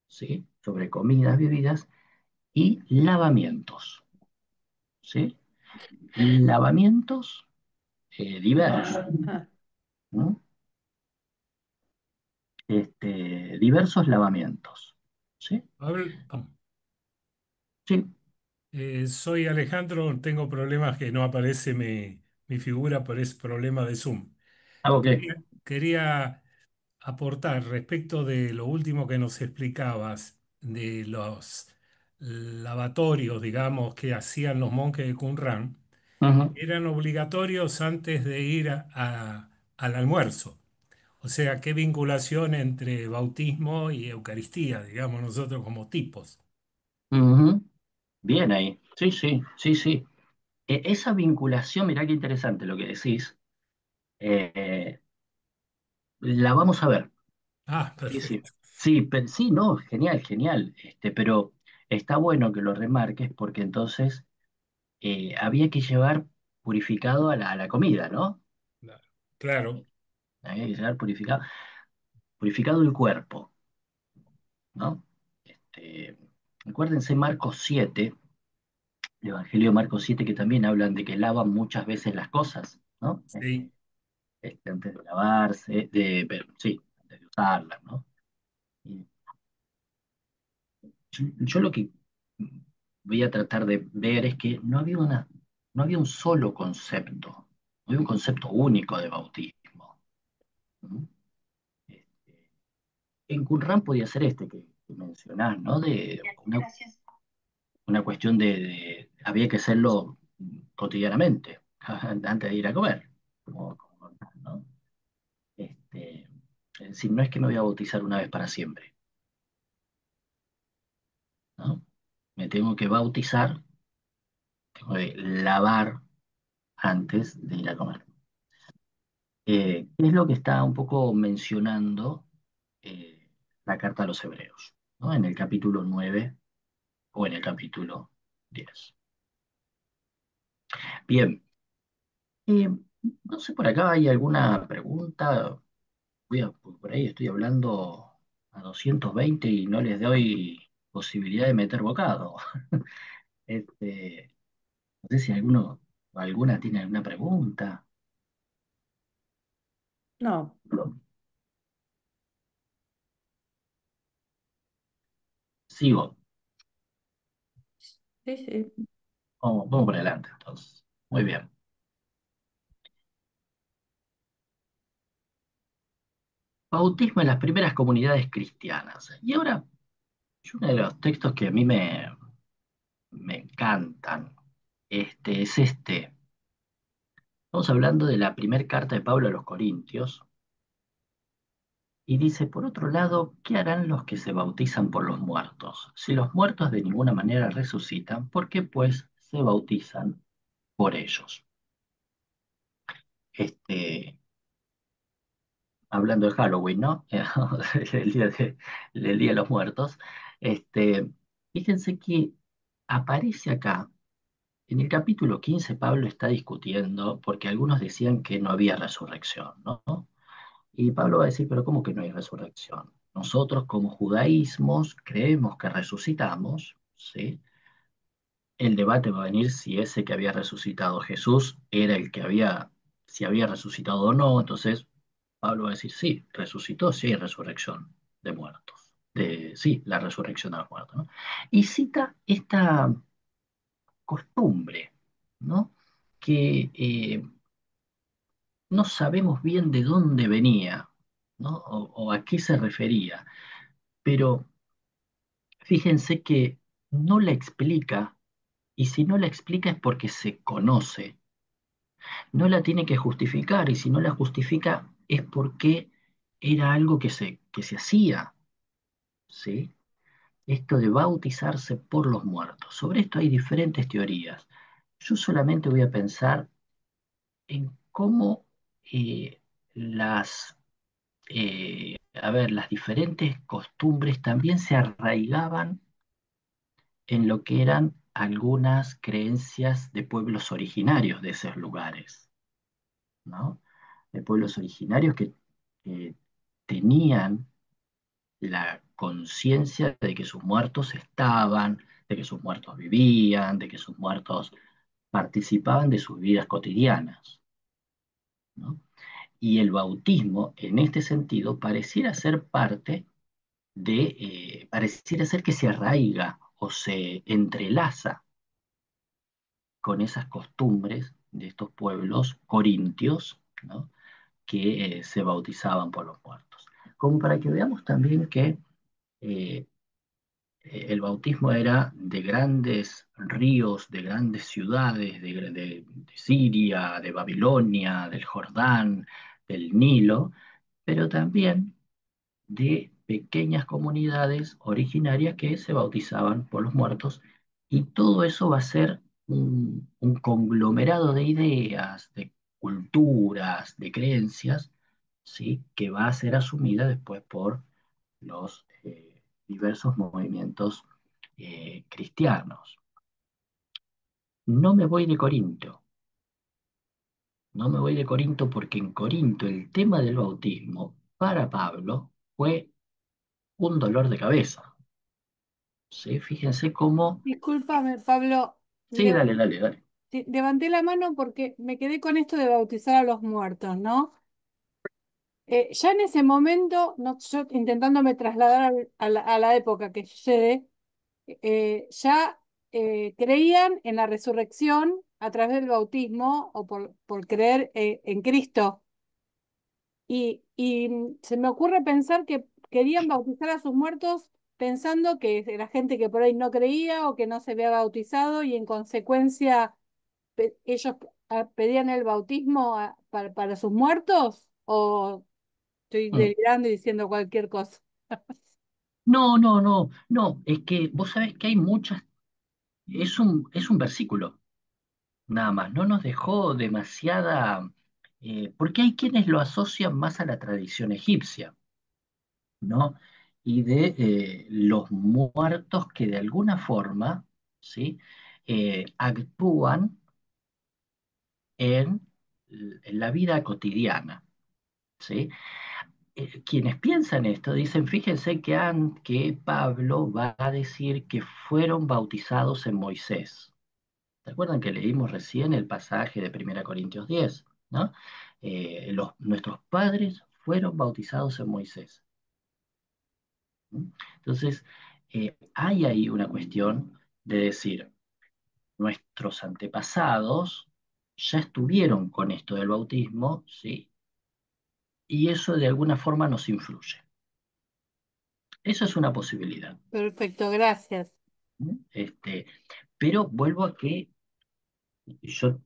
¿sí? Sobre comidas, bebidas y lavamientos, ¿sí? Lavamientos diversos, Ah, ¿no? Diversos lavamientos, ¿sí? Sí, Soy Alejandro, tengo problemas que no aparece mi figura, pero es problema de Zoom. ¿hago qué? Quería aportar respecto de lo último que nos explicabas, de los lavatorios, digamos, que hacían los monjes de Qumran, Ujú, eran obligatorios antes de ir al almuerzo. O sea, qué vinculación entre bautismo y Eucaristía, digamos nosotros como tipos. ujú. Bien ahí, sí, sí, sí, sí. Esa vinculación, mirá qué interesante lo que decís, eh, la vamos a ver. Ah, Sí, sí. perfecto. Sí, sí, no, genial, genial. Pero está bueno que lo remarques porque entonces había que llevar purificado a la comida, ¿no? Claro, Había que llevar purificado el cuerpo, ¿no? Este, acuérdense Marcos 7, el Evangelio de Marcos 7, que también hablan de que lavan muchas veces las cosas, ¿no? sí. Antes de lavarse, pero, sí, antes de usarlas, ¿no? Y yo lo que voy a tratar de ver es que no había un solo concepto, no había un concepto único de bautismo. ¿No? Este, en Qumran podía ser que mencionás, ¿no? De una cuestión había que hacerlo cotidianamente, antes de ir a comer, ¿no? Este, es decir, no es que me voy a bautizar una vez para siempre, ¿no? Me tengo que bautizar, tengo que lavar antes de ir a comer. ¿Qué es lo que está un poco mencionando la carta a los hebreos, ¿no? En el capítulo 9 o en el capítulo 10. Bien, eh, no sé, por acá hay alguna pregunta. Por ahí estoy hablando a 220 y no les doy posibilidad de meter bocado. Este, no sé si alguna tiene alguna pregunta. no, Sigo. sí, sí. Vamos por adelante, entonces. Muy bien. Bautismo en las primeras comunidades cristianas. Y ahora, uno de los textos que a mí me encantan, es este. Estamos hablando de la primera carta de Pablo a los Corintios. Y dice, por otro lado, ¿qué harán los que se bautizan por los muertos? Si los muertos de ninguna manera resucitan, ¿por qué pues se bautizan por ellos? Este, hablando de Halloween, ¿no? El día el Día de los Muertos. Este, fíjense que aparece acá, en el capítulo 15, Pablo está discutiendo, porque algunos decían que no había resurrección, ¿no? Y Pablo va a decir, pero ¿cómo que no hay resurrección? Nosotros como judaísmos creemos que resucitamos, ¿sí? El debate va a venir si ese que había resucitado Jesús era el que había, si había resucitado o no. Entonces, Pablo va a decir, sí, resucitó, sí, hay resurrección de muertos. Sí, la resurrección de los muertos, ¿no? Y cita esta costumbre, ¿no? Que no sabemos bien de dónde venía, ¿no? O a qué se refería, pero fíjense que no la explica, y si no la explica es porque se conoce, no la tiene que justificar, y si no la justifica es porque era algo que se hacía, ¿sí? Esto de bautizarse por los muertos. Sobre esto hay diferentes teorías. Yo solamente voy a pensar en cómo las, las diferentes costumbres también se arraigaban en lo que eran algunas creencias de pueblos originarios de esos lugares, ¿no? De pueblos originarios que eh, tenían la conciencia de que sus muertos estaban, de que sus muertos vivían, de que sus muertos participaban de sus vidas cotidianas, ¿no? Y el bautismo, en este sentido, pareciera ser parte pareciera ser que se arraiga o se entrelaza con esas costumbres de estos pueblos corintios, ¿no? Que se bautizaban por los muertos. Como para que veamos también que eh, el bautismo era de grandes ríos, de grandes ciudades, de Siria, de Babilonia, del Jordán, del Nilo, pero también de pequeñas comunidades originarias que se bautizaban por los muertos, y todo eso va a ser un conglomerado de ideas, de culturas, de creencias, ¿sí? Que va a ser asumida después por los diversos movimientos cristianos. No me voy de Corinto, no me voy de Corinto porque en Corinto el tema del bautismo para Pablo fue un dolor de cabeza. ¿Sí? Fíjense cómo... Discúlpame, Pablo, Sí, dale, dale, dale. levanté la mano porque me quedé con esto de bautizar a los muertos, ¿no? Ya en ese momento, no, yo intentándome trasladar a la época que sucede, ya creían en la resurrección a través del bautismo o por creer en Cristo. Y se me ocurre pensar que querían bautizar a sus muertos pensando que era gente que por ahí no creía o que no se había bautizado y en consecuencia ellos pedían el bautismo para sus muertos, o estoy Mm. delirando y diciendo cualquier cosa. No, no, no, no, es que vos sabés que hay muchas, es un versículo, nada más, no nos dejó demasiada, porque hay quienes lo asocian más a la tradición egipcia, ¿no? Y de los muertos que de alguna forma, ¿sí? Actúan en, en la vida cotidiana, ¿sí? Quienes piensan esto dicen, fíjense que Pablo va a decir que fueron bautizados en Moisés. ¿Se acuerdan que leímos recién el pasaje de 1 Corintios 10? ¿No? Nuestros padres fueron bautizados en Moisés. ¿Mm? Entonces, hay ahí una cuestión de decir, nuestros antepasados ya estuvieron con esto del bautismo, ¿sí? Y eso de alguna forma nos influye. Eso es una posibilidad. Perfecto, gracias. ¿No? Pero vuelvo a que yo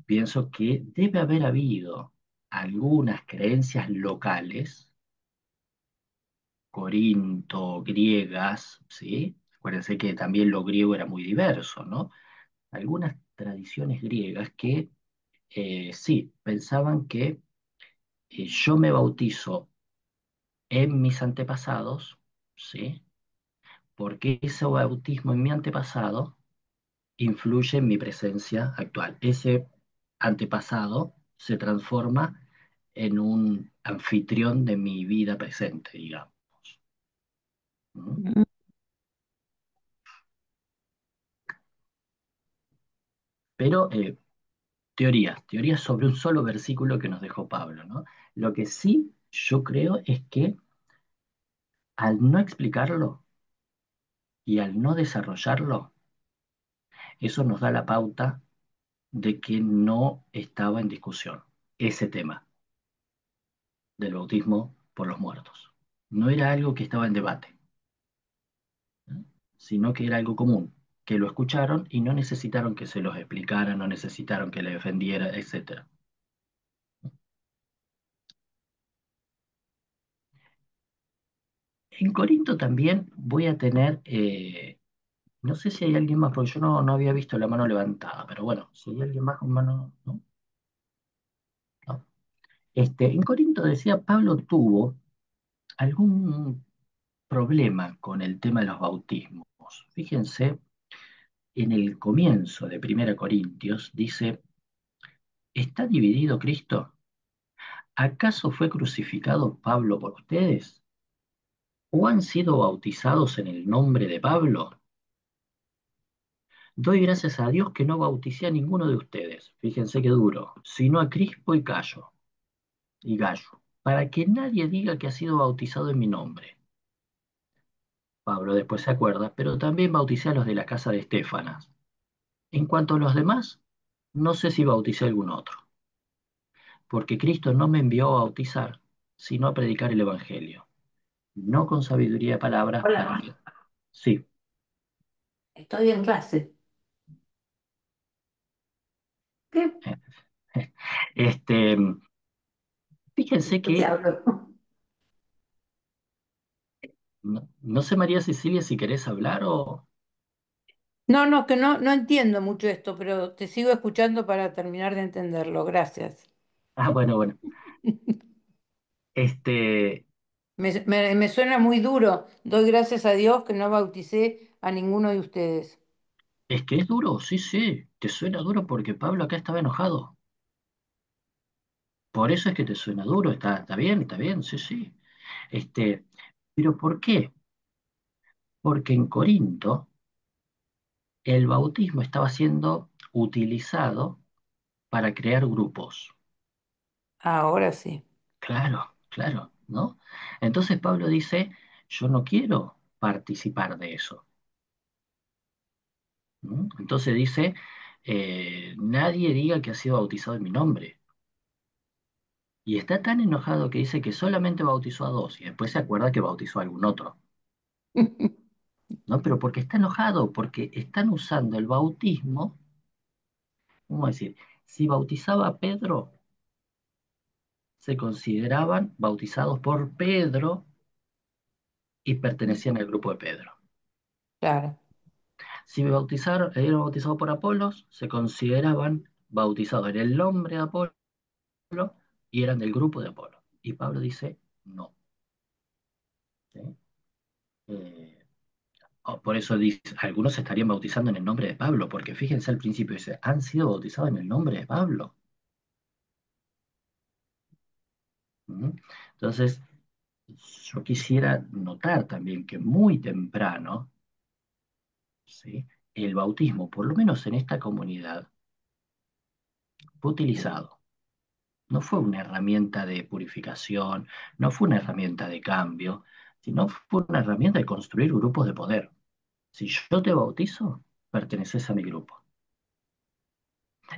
pienso que debe haber habido algunas creencias locales, corinto, griegas, ¿sí? Acuérdense que también lo griego era muy diverso, ¿no? Algunas tradiciones griegas que sí, pensaban que yo me bautizo en mis antepasados, ¿sí? Porque ese bautismo en mi antepasado influye en mi presencia actual. Ese antepasado se transforma en un anfitrión de mi vida presente, digamos. ¿Mm? Pero teorías sobre un solo versículo que nos dejó Pablo, ¿no? Lo que sí Yo creo es que al no explicarlo y al no desarrollarlo, eso nos da la pauta de que no estaba en discusión ese tema del bautismo por los muertos. No era algo que estaba en debate, ¿eh? Sino que era algo común, que lo escucharon y no necesitaron que se los explicara, no necesitaron que le defendiera, etcétera. En Corinto también voy a tener, no sé si hay alguien más, porque yo no había visto la mano levantada, pero bueno, si hay alguien más con mano, ¿no? No. En Corinto decía, Pablo tuvo algún problema con el tema de los bautismos. Fíjense, en el comienzo de Primera Corintios dice, ¿está dividido Cristo? ¿Acaso fue crucificado Pablo por ustedes? ¿O han sido bautizados en el nombre de Pablo? Doy gracias a Dios que no bauticé a ninguno de ustedes, fíjense qué duro, sino a Crispo y Gallo, para que nadie diga que ha sido bautizado en mi nombre. Pablo después se acuerda, pero también bauticé a los de la casa de Estefanas. En cuanto a los demás, no sé si bauticé a algún otro, porque Cristo no me envió a bautizar, sino a predicar el Evangelio, no con sabiduría de palabras para Hola, que... Sí, estoy en clase. ¿Qué? este, fíjense Yo te que, hablo. no sé María Cecilia si querés hablar o... No, no, que no entiendo mucho esto, pero te sigo escuchando para terminar de entenderlo. Gracias. Ah, bueno, bueno. Este, Me suena muy duro. Doy gracias a Dios que no bauticé a ninguno de ustedes. es que es duro, sí, sí, te suena duro porque Pablo acá estaba enojado. Por eso es que te suena duro, está bien, sí, sí. Este, pero ¿por qué? Porque en Corinto el bautismo estaba siendo utilizado para crear grupos. Ahora sí. Claro, claro, ¿no? Entonces Pablo dice, yo no quiero participar de eso. ¿No? Entonces dice, nadie diga que ha sido bautizado en mi nombre. Y está tan enojado que dice que solamente bautizó a dos y después se acuerda que bautizó a algún otro, ¿no? Pero porque está enojado, porque están usando el bautismo, ¿cómo decir? Si bautizaba a Pedro, se consideraban bautizados por Pedro y pertenecían al grupo de Pedro. Claro. Si eran bautizados por Apolos, se consideraban bautizados en el nombre de Apolo y eran del grupo de Apolo. Y Pablo dice, no. ¿Sí? Eh, por eso dice, algunos se estarían bautizando en el nombre de Pablo, porque fíjense al principio, dice, han sido bautizados en el nombre de Pablo. ¿Mm? Entonces, yo quisiera notar también que muy temprano, ¿sí? El bautismo, por lo menos en esta comunidad, fue utilizado. No fue una herramienta de purificación, no fue una herramienta de cambio, sino fue una herramienta de construir grupos de poder. Si yo te bautizo, perteneces a mi grupo.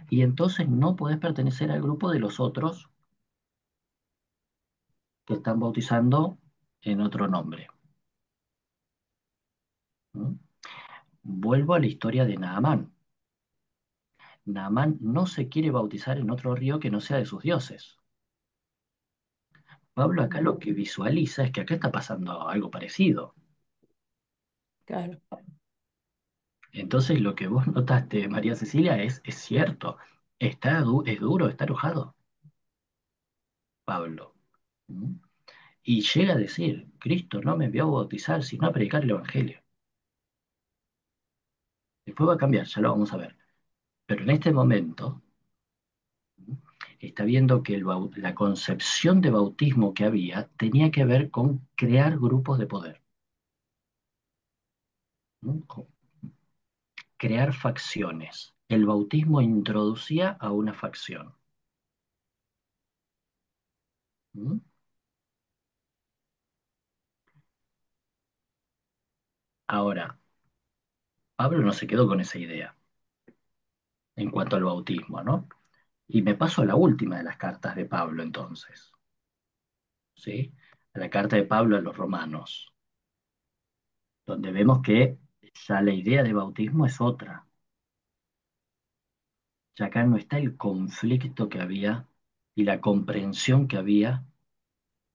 Y entonces no podés pertenecer al grupo de los otros que están bautizando en otro nombre. ¿Mm? Vuelvo a la historia de Naamán. Naamán no se quiere bautizar en otro río que no sea de sus dioses. Pablo acá lo que visualiza es que acá está pasando algo parecido. Claro. Entonces lo que vos notaste, María Cecilia, es cierto. Es duro, está enojado, Pablo. ¿Mm? Y llega a decir, Cristo no me envió a bautizar, sino a predicar el Evangelio. Después va a cambiar, ya lo vamos a ver. Pero en este momento, ¿mm? Está viendo que la concepción de bautismo que había tenía que ver con crear grupos de poder, ¿mm? Con crear facciones. El bautismo introducía a una facción. ¿Mm? Ahora, Pablo no se quedó con esa idea en cuanto al bautismo, ¿no? Y me paso a la última de las cartas de Pablo entonces, ¿sí? A la carta de Pablo a los romanos, donde vemos que ya la idea de bautismo es otra. Ya acá no está el conflicto que había y la comprensión que había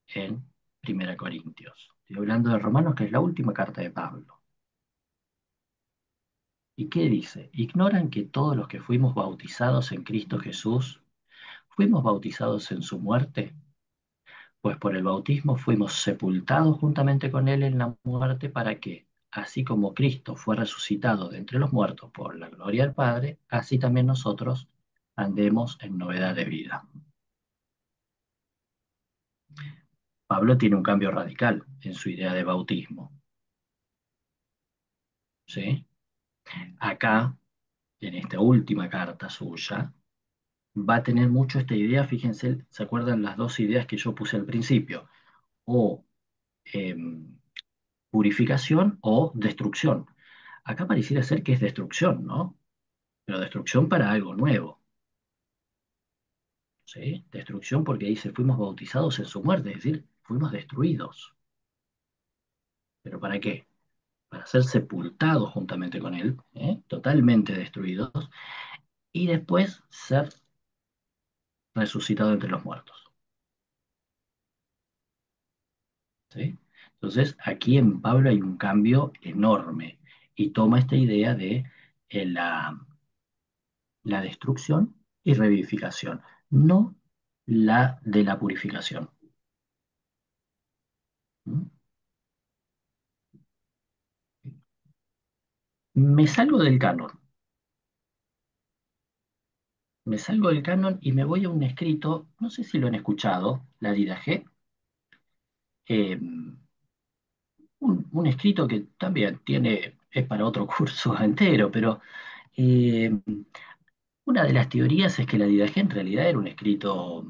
en Primera Corintios. Estoy hablando de Romanos, que es la última carta de Pablo. ¿Y qué dice? ¿Ignoran que todos los que fuimos bautizados en Cristo Jesús, fuimos bautizados en su muerte? Pues por el bautismo fuimos sepultados juntamente con él en la muerte para que, así como Cristo fue resucitado de entre los muertos por la gloria del Padre, así también nosotros andemos en novedad de vida. Pablo tiene un cambio radical en su idea de bautismo, ¿sí? Acá, en esta última carta suya, va a tener mucho esta idea, fíjense, ¿se acuerdan las dos ideas que yo puse al principio? O purificación o destrucción. Acá pareciera ser que es destrucción, ¿no? Pero destrucción para algo nuevo, ¿sí? Destrucción porque dice, fuimos bautizados en su muerte, es decir, fuimos destruidos. ¿Pero para qué? Para ser sepultados juntamente con él, ¿eh? Totalmente destruidos, y después ser resucitado entre los muertos, ¿sí? Entonces, aquí en Pablo hay un cambio enorme y toma esta idea de la destrucción y revivificación, no la de la purificación. ¿Mm? Me salgo del canon, me salgo del canon y me voy a un escrito, no sé si lo han escuchado, la Didache, eh, un escrito que también tiene, es para otro curso entero, pero eh, una de las teorías es que la Didache en realidad era un escrito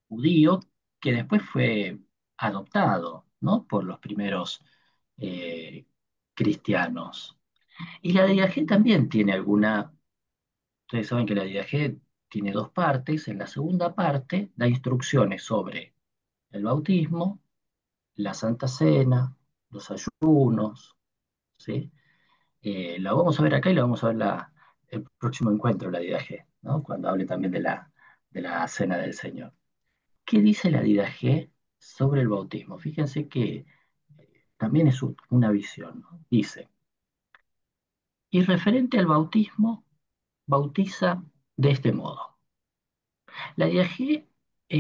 judío que después fue adoptado, ¿no? Por los primeros eh, cristianos. Y la Didache también tiene alguna, ustedes saben que la Didache tiene dos partes, en la segunda parte da instrucciones sobre el bautismo, la Santa Cena, los ayunos, ¿sí? La vamos a ver acá y la vamos a ver el próximo encuentro, la Didache, ¿no? Cuando hable también de la Cena del Señor. ¿Qué dice la Didache sobre el bautismo? Fíjense que también es una visión, ¿no? Dice, y referente al bautismo, bautiza de este modo. La Didache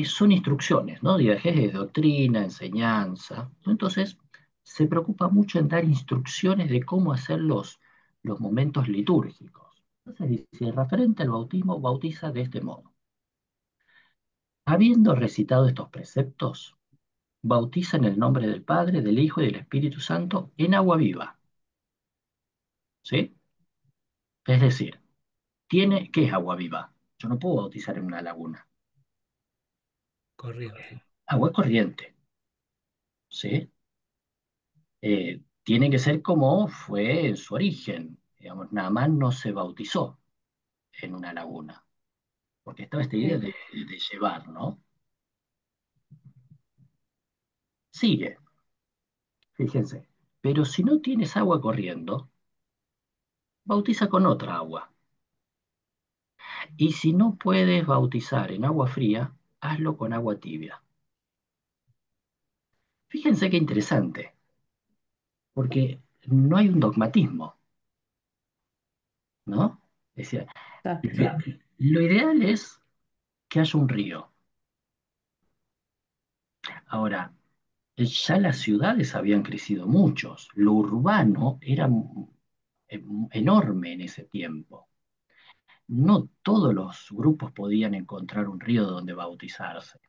son instrucciones, ¿no? Didache es doctrina, enseñanza, ¿no? Entonces se preocupa mucho en dar instrucciones de cómo hacer los momentos litúrgicos. Entonces dice, referente al bautismo, bautiza de este modo. Habiendo recitado estos preceptos, bautiza en el nombre del Padre, del Hijo y del Espíritu Santo en agua viva, ¿sí? Es decir, ¿qué es agua viva? Yo no puedo bautizar en una laguna. Corriente. Agua corriente, ¿sí? Tiene que ser como fue en su origen. Digamos, nada más no se bautizó en una laguna, porque estaba esta idea Sí. de llevar, ¿no? Sigue, fíjense. Pero si no tienes agua corriendo, bautiza con otra agua. Y si no puedes bautizar en agua fría, hazlo con agua tibia. Fíjense qué interesante, porque no hay un dogmatismo, ¿no? Es decir, Exacto. lo ideal es que haya un río. Ahora, ya las ciudades habían crecido muchos, lo urbano era enorme en ese tiempo. No todos los grupos podían encontrar un río donde bautizarse,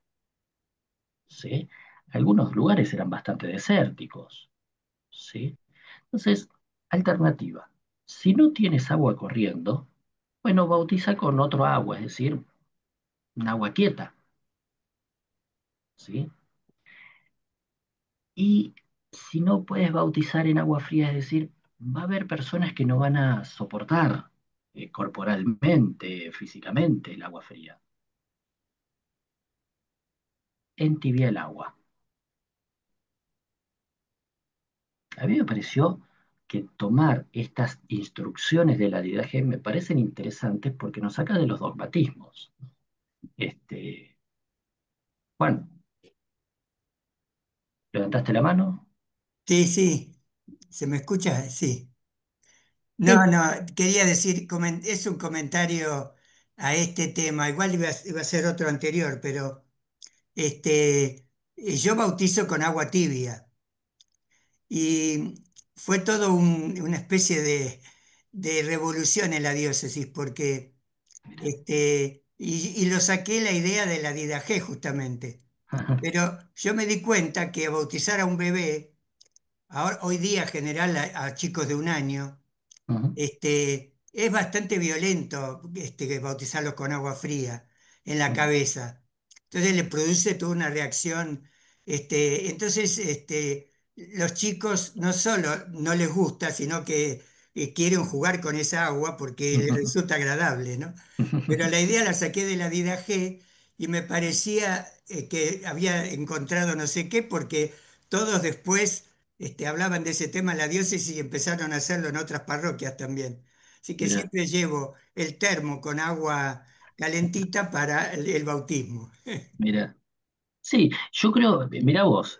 ¿sí? Algunos lugares eran bastante desérticos, ¿sí? Entonces, alternativa. Si no tienes agua corriendo, bueno, bautiza con otro agua, es decir, un agua quieta, ¿sí? Y si no puedes bautizar en agua fría, es decir, va a haber personas que no van a soportar corporalmente, físicamente el agua fría. Entibia el agua. A mí me pareció que tomar estas instrucciones de la DIDAG me parecen interesantes porque nos saca de los dogmatismos. Este, Juan, ¿levantaste la mano? Sí, sí, ¿se me escucha? Sí. No, Sí, no, quería decir, es un comentario a este tema, igual iba a ser otro anterior, pero yo bautizo con agua tibia y fue todo una especie de revolución en la diócesis, porque Mira. y lo saqué la idea de la didajé justamente, pero yo me di cuenta que bautizar a un bebé, ahora, hoy día general a chicos de 1 año, Ujú, es bastante violento bautizarlos con agua fría en la ujú, cabeza. Entonces le produce toda una reacción. Entonces, los chicos no solo no les gusta, sino que quieren jugar con esa agua porque les ujú. resulta agradable, ¿no? Pero la idea la saqué de la Dida G y me parecía que había encontrado no sé qué, porque todos después hablaban de ese tema en la diócesis y empezaron a hacerlo en otras parroquias también. Así que Mira, siempre llevo el termo con agua calentita para el bautismo. mira. Sí, yo creo, mira vos,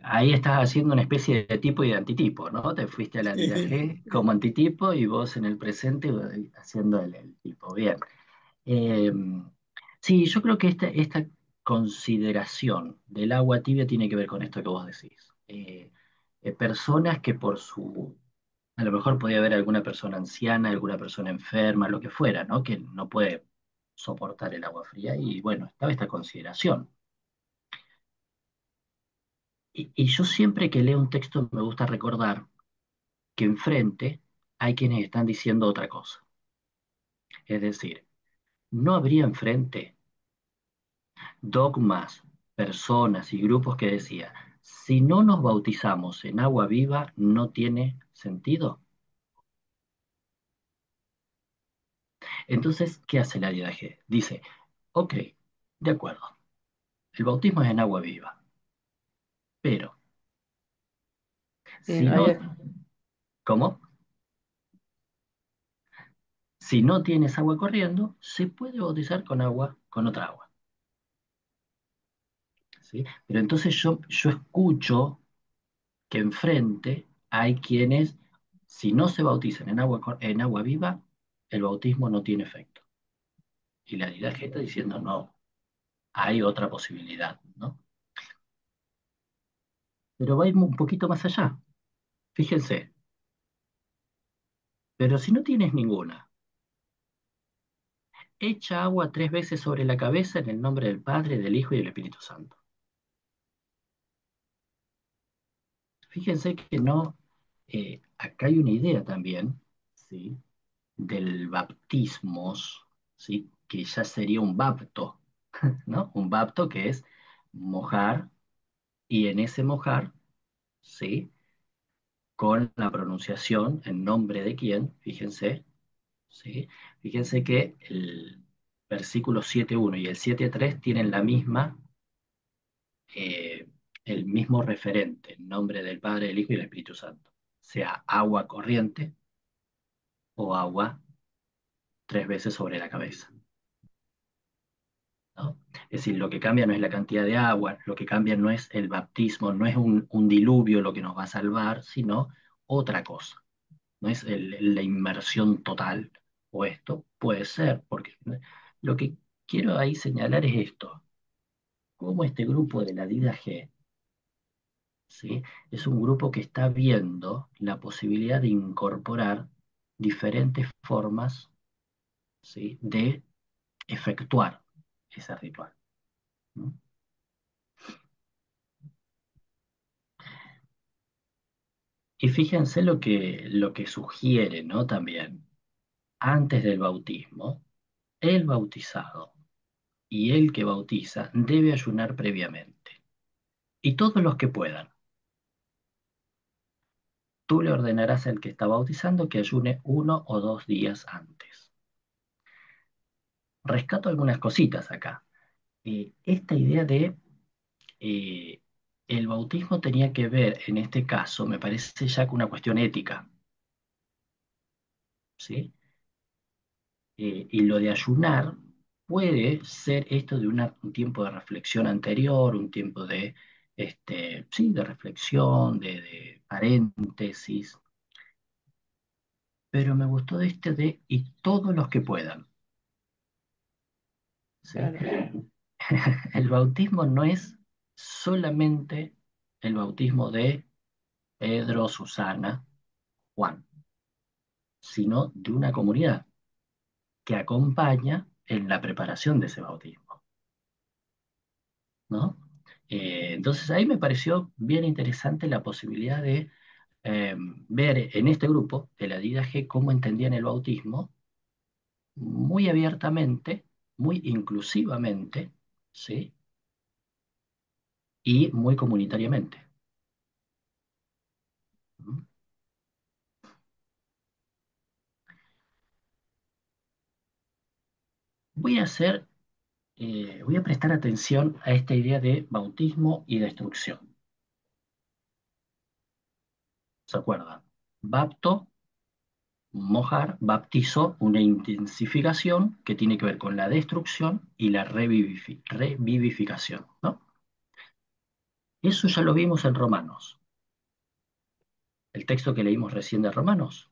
ahí estás haciendo una especie de tipo y de antitipo, ¿no? Te fuiste a la Dida G como antitipo y vos en el presente haciendo el tipo. Bien. Eh, sí, yo creo que esta consideración del agua tibia tiene que ver con esto que vos decís. Personas que a lo mejor podía haber alguna persona anciana, alguna persona enferma, lo que fuera, ¿no? Que no puede soportar el agua fría y bueno, estaba esta consideración. Y yo siempre que leo un texto me gusta recordar que enfrente hay quienes están diciendo otra cosa. Es decir, no habría enfrente dogmas, personas y grupos que decía, si no nos bautizamos en agua viva, no tiene sentido. Entonces, ¿qué hace la IDG? Dice, ok, de acuerdo, el bautismo es en agua viva, pero Sí, si no no, hay- ¿cómo? Si no tienes agua corriendo, se puede bautizar con agua, con otra agua, ¿sí? Pero entonces yo escucho que enfrente hay quienes, si no se bautizan en agua viva, el bautismo no tiene efecto. Y la liturgia está diciendo, no, hay otra posibilidad, ¿no? Pero va a ir un poquito más allá. Fíjense, pero si no tienes ninguna, echa agua 3 veces sobre la cabeza en el nombre del Padre, del Hijo y del Espíritu Santo. Fíjense que no, acá hay una idea también, ¿sí? Del baptismos, ¿sí? Que ya sería un bapto, ¿no? Un bapto que es mojar y en ese mojar, ¿sí? Con la pronunciación en nombre de quién, fíjense, ¿sí? Fíjense que el versículo 7.1 y el 7.3 tienen eh, el mismo referente, en nombre del Padre, del Hijo y del Espíritu Santo, sea agua corriente o agua 3 veces sobre la cabeza, ¿no? Es decir, lo que cambia no es la cantidad de agua, lo que cambia no es el baptismo, no es un diluvio lo que nos va a salvar, sino otra cosa. No es la inmersión total o esto, puede ser, porque lo que quiero ahí señalar es esto, cómo este grupo de la DIDA G, ¿sí? Es un grupo que está viendo la posibilidad de incorporar diferentes formas, ¿sí? De efectuar ese ritual, ¿no? Y fíjense lo que sugiere, ¿no? También, antes del bautismo, el bautizado y el que bautiza debe ayunar previamente. Y todos los que puedan. tú le ordenarás al que está bautizando que ayune 1 o 2 días antes. Rescato algunas cositas acá. Esta idea de eh, el bautismo tenía que ver, en este caso, me parece ya con una cuestión ética, ¿sí? Y lo de ayunar puede ser esto de un tiempo de reflexión anterior, un tiempo de, sí, de reflexión, de paréntesis, pero me gustó de este de y todos los que puedan, ¿sí? Claro, El bautismo no es solamente el bautismo de Pedro, Susana, Juan, sino de una comunidad que acompaña en la preparación de ese bautismo, ¿no? Entonces ahí me pareció bien interesante la posibilidad de ver en este grupo de la DIDAG cómo entendían el bautismo muy abiertamente, muy inclusivamente, ¿sí? Y muy comunitariamente. ¿Mm? Voy a hacer, voy a prestar atención a esta idea de bautismo y destrucción. ¿Se acuerdan? Bapto, mojar, baptizo, una intensificación que tiene que ver con la destrucción y la revivificación, ¿no? Eso ya lo vimos en Romanos. El texto que leímos recién de Romanos,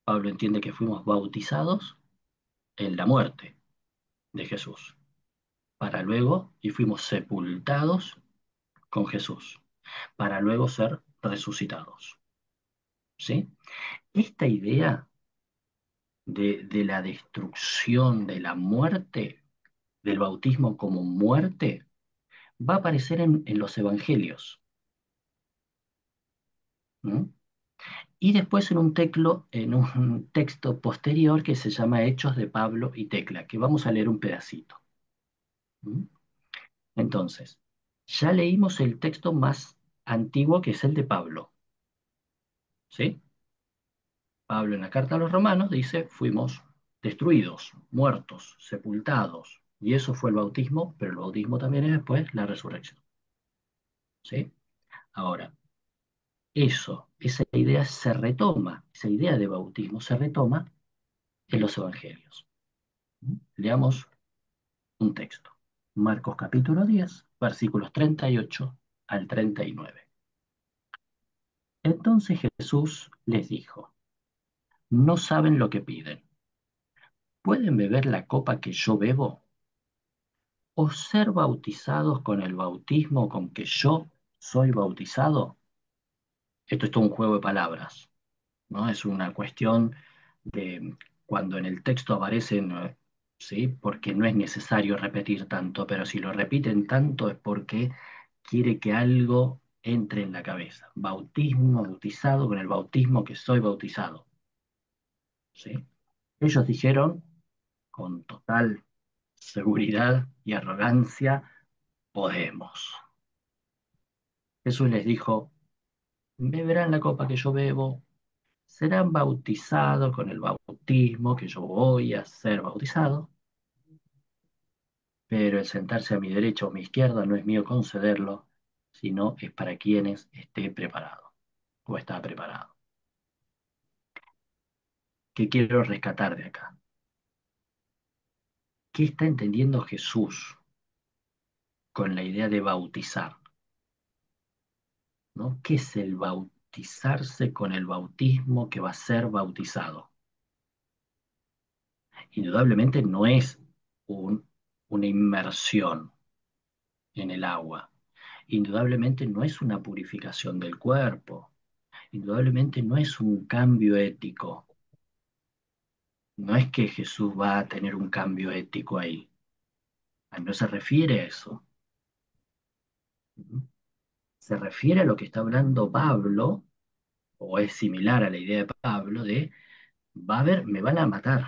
Pablo entiende que fuimos bautizados en la muerte de Jesús, para luego, y fuimos sepultados con Jesús, para luego ser resucitados, ¿sí? Esta idea de la destrucción, de la muerte, del bautismo como muerte, va a aparecer en los evangelios. ¿Mm? Y después en un texto posterior que se llama Hechos de Pablo y Tecla, que vamos a leer un pedacito. ¿Mm? Entonces, ya leímos el texto más antiguo que es el de Pablo, ¿sí? Pablo en la carta a los romanos dice, fuimos destruidos, muertos, sepultados, y eso fue el bautismo, pero el bautismo también es después la resurrección, ¿sí? Ahora, esa idea se retoma, esa idea de bautismo se retoma en los evangelios. Leamos un texto. Marcos capítulo 10, versículos 38 al 39. Entonces Jesús les dijo, no saben lo que piden. ¿Pueden beber la copa que yo bebo? ¿O ser bautizados con el bautismo con que yo soy bautizado? Esto es todo un juego de palabras, ¿no? Es una cuestión de cuando en el texto aparecen, ¿sí? Porque no es necesario repetir tanto, pero si lo repiten tanto es porque quiere que algo entre en la cabeza. Bautismo, bautizado con el bautismo que soy bautizado, ¿sí? Ellos dijeron con total seguridad y arrogancia, podemos. Jesús les dijo, beberán la copa que yo bebo, serán bautizados con el bautismo que yo voy a ser bautizado, pero el sentarse a mi derecha o a mi izquierda no es mío concederlo, sino es para quienes esté preparado o está preparado. ¿Qué quiero rescatar de acá? ¿Qué está entendiendo Jesús con la idea de bautizar? ¿No? ¿Qué es el bautizarse con el bautismo que va a ser bautizado? Indudablemente no es un- una inmersión en el agua. Indudablemente no es una purificación del cuerpo. Indudablemente no es un cambio ético. No es que Jesús va a tener un cambio ético ahí. No se refiere a eso. Se refiere a lo que está hablando Pablo, o es similar a la idea de Pablo, de va a haber, me van a matar,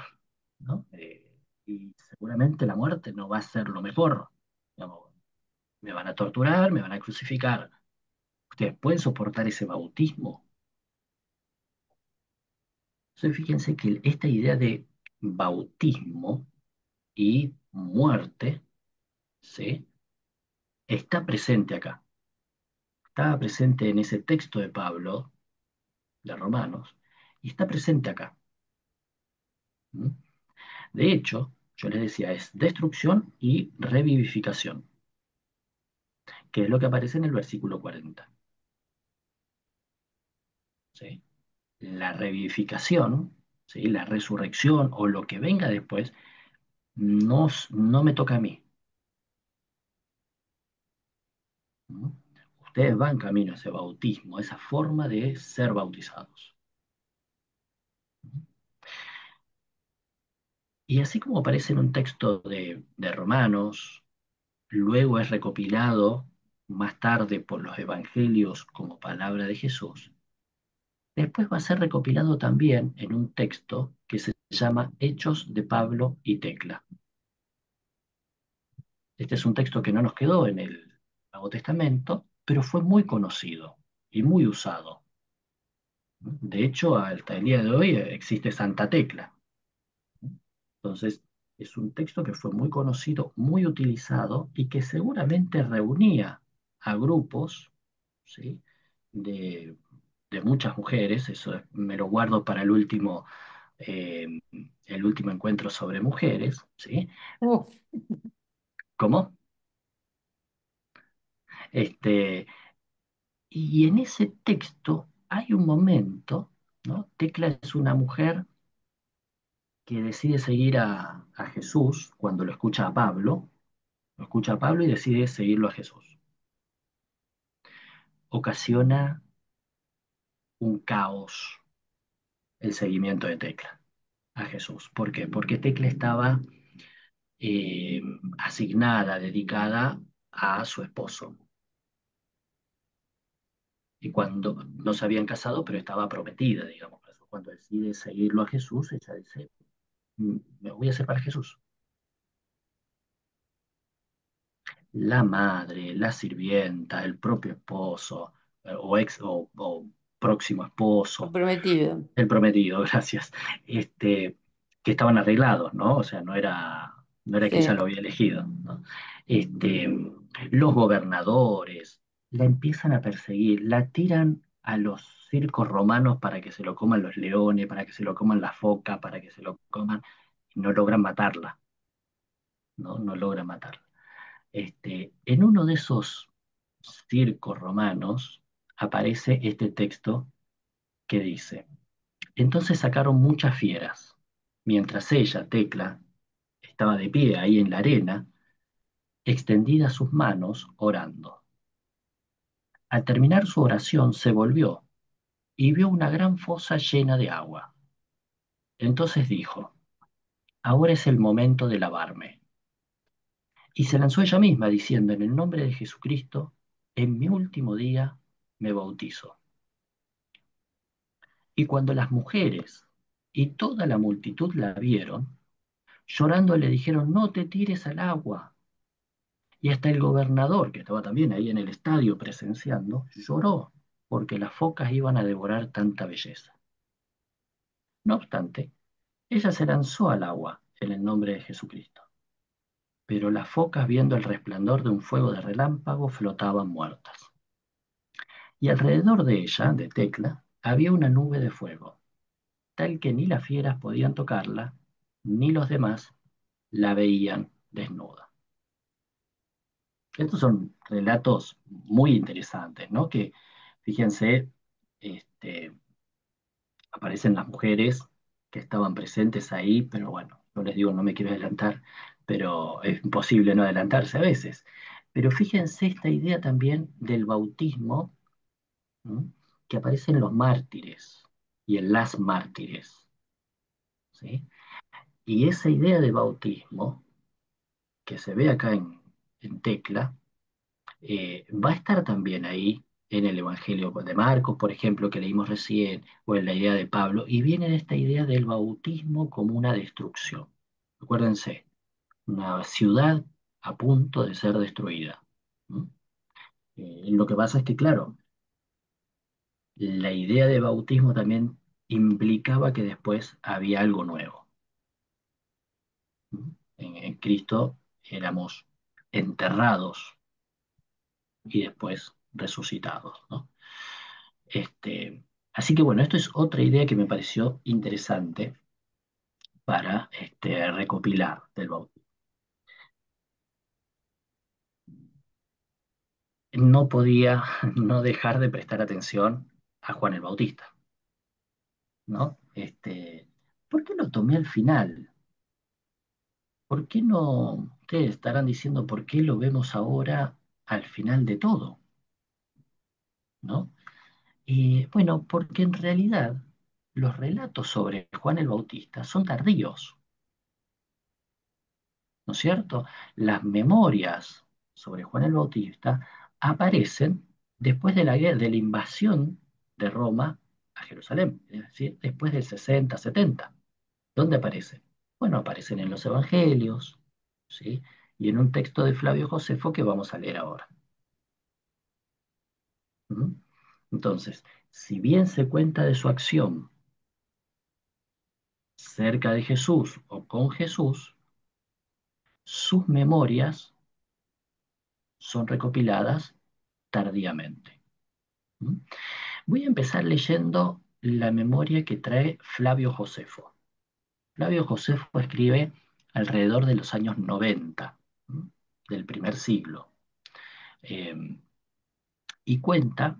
¿no? Y seguramente la muerte no va a ser lo mejor. Digamos, me van a torturar, me van a crucificar. ¿Ustedes pueden soportar ese bautismo? Entonces, fíjense que esta idea de bautismo y muerte, ¿sí? Está presente acá. Estaba presente en ese texto de Pablo, de Romanos, y está presente acá. ¿Mm? De hecho, yo les decía, es destrucción y revivificación, que es lo que aparece en el versículo 40. ¿Sí? La revivificación, ¿sí? La resurrección o lo que venga después, no me toca a mí. ¿Mm? Ustedes van camino a ese bautismo, a esa forma de ser bautizados. ¿Mm? Y así como aparece en un texto de Romanos, luego es recopilado más tarde por los evangelios como palabra de Jesús, después va a ser recopilado también en un texto que se llama Hechos de Pablo y Tecla. Este es un texto que no nos quedó en el Nuevo Testamento, pero fue muy conocido y muy usado. De hecho, hasta el día de hoy existe Santa Tecla. Entonces, es un texto que fue muy conocido, muy utilizado y que seguramente reunía a grupos, ¿sí? de, de muchas mujeres. Eso me lo guardo para el último encuentro sobre mujeres, ¿sí? Uf, ¿Cómo? Este, y en ese texto hay un momento, ¿no? Tecla es una mujer que decide seguir a Jesús cuando lo escucha a Pablo y decide seguirlo a Jesús. Ocasiona un caos el seguimiento de Tecla a Jesús. ¿Por qué? Porque Tecla estaba eh, asignada, dedicada a su esposo. Y cuando no se habían casado, pero estaba prometida, digamos. Por eso cuando decide seguirlo a Jesús, ella dice, me voy a hacer para Jesús. La madre, la sirvienta, el propio esposo, o próximo esposo, Comprometido. el prometido, gracias, que estaban arreglados, ¿no? O sea, no era que ella Sí. lo había elegido, ¿no? Este, los gobernadores la empiezan a perseguir, la tiran a los circos romanos para que se lo coman los leones, para que se lo coman las focas, para que se lo coman, y no logran matarla, ¿no? No logran matarla. En uno de esos circos romanos aparece este texto que dice, entonces sacaron muchas fieras, mientras ella, Tecla, estaba de pie ahí en la arena, extendida sus manos, orando. Al terminar su oración se volvió y vio una gran fosa llena de agua. Entonces dijo, ahora es el momento de lavarme. Y se lanzó ella misma diciendo, en el nombre de Jesucristo, en mi último día me bautizo. Y cuando las mujeres y toda la multitud la vieron, llorando le dijeron, no te tires al agua. Y hasta el gobernador, que estaba también ahí en el estadio presenciando, lloró porque las focas iban a devorar tanta belleza. No obstante, ella se lanzó al agua en el nombre de Jesucristo. Pero las focas, viendo el resplandor de un fuego de relámpago, flotaban muertas. Y alrededor de ella, de Tecla, había una nube de fuego, tal que ni las fieras podían tocarla, ni los demás la veían desnuda. Estos son relatos muy interesantes, ¿no? Que, fíjense, este, aparecen las mujeres que estaban presentes ahí, pero bueno, yo les digo, no me quiero adelantar, pero es imposible no adelantarse a veces. Pero fíjense esta idea también del bautismo, ¿no? Que aparece en los mártires y en las mártires, ¿sí? Y esa idea de bautismo que se ve acá en Tecla, va a estar también ahí en el Evangelio de Marcos, por ejemplo, que leímos recién, o en la idea de Pablo, y viene de esta idea del bautismo como una destrucción. Acuérdense, una ciudad a punto de ser destruida. ¿Mm? Lo que pasa es que, claro, la idea de bautismo también implicaba que después había algo nuevo. En Cristo éramos enterrados y después resucitados, ¿no? Así que bueno, esto es otra idea que me pareció interesante para recopilar del bautismo. No podía no dejar de prestar atención a Juan el Bautista, ¿no? ¿Por qué lo tomé al final? ¿Por qué no? Ustedes estarán diciendo, ¿por qué lo vemos ahora al final de todo? ¿No? Bueno, porque en realidad los relatos sobre Juan el Bautista son tardíos, ¿no es cierto? Las memorias sobre Juan el Bautista aparecen después de la guerra, de la invasión de Roma a Jerusalén, es decir, después del 60, 70. ¿Dónde aparecen? Bueno, aparecen en los evangelios, ¿sí? Y en un texto de Flavio Josefo que vamos a leer ahora. ¿Mm? Entonces, si bien se cuenta de su acción cerca de Jesús o con Jesús, sus memorias son recopiladas tardíamente. ¿Mm? Voy a empezar leyendo la memoria que trae Flavio Josefo. Flavio Josefo escribe alrededor de los años 90, ¿m? Del primer siglo, eh, y cuenta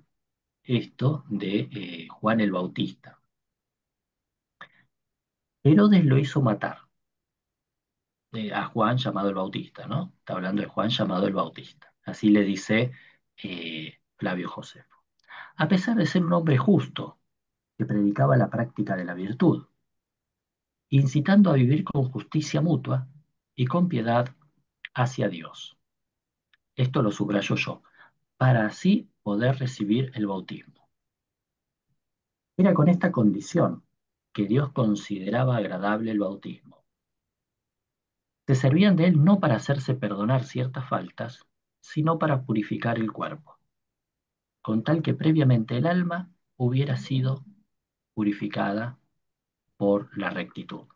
esto de Juan el Bautista. Herodes lo hizo matar a Juan llamado el Bautista, ¿no? Está hablando de Juan llamado el Bautista. Así le dice Flavio Josefo. A pesar de ser un hombre justo, que predicaba la práctica de la virtud, incitando a vivir con justicia mutua y con piedad hacia Dios. Esto lo subrayo yo, para así poder recibir el bautismo. Era con esta condición que Dios consideraba agradable el bautismo. Se servían de él no para hacerse perdonar ciertas faltas, sino para purificar el cuerpo, con tal que previamente el alma hubiera sido purificada por la rectitud.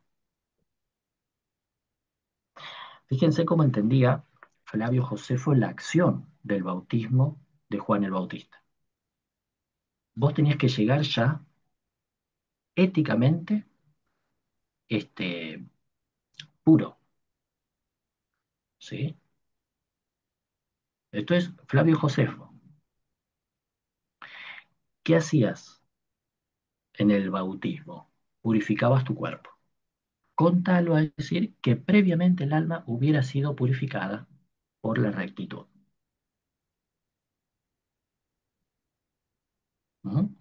Fíjense cómo entendía Flavio Josefo la acción del bautismo de Juan el Bautista. Vos tenías que llegar ya éticamente puro, ¿sí? Esto es Flavio Josefo. ¿Qué hacías en el bautismo? Purificabas tu cuerpo. Con tal va a decir que previamente el alma hubiera sido purificada por la rectitud. ¿Mm?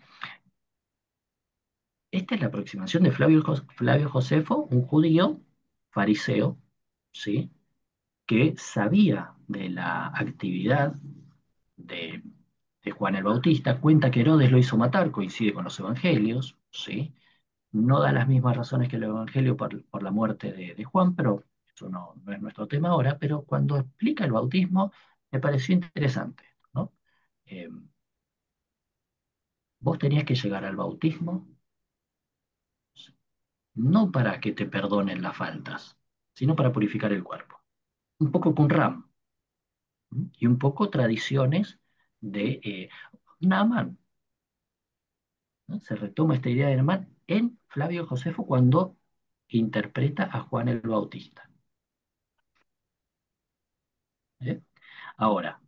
Esta es la aproximación de Flavio Josefo, un judío fariseo, ¿sí? Que sabía de la actividad de, de Juan el Bautista, cuenta que Herodes lo hizo matar, coincide con los evangelios, ¿sí? No da las mismas razones que el evangelio por la muerte de Juan, pero eso no es nuestro tema ahora, pero cuando explica el bautismo me pareció interesante, ¿no? Eh, Vos tenías que llegar al bautismo no para que te perdonen las faltas, sino para purificar el cuerpo. Un poco Qumran, ¿m? Y un poco tradiciones de Naaman, ¿no? Se retoma esta idea de Naaman en Flavio Josefo cuando interpreta a Juan el Bautista. ¿Eh? Ahora,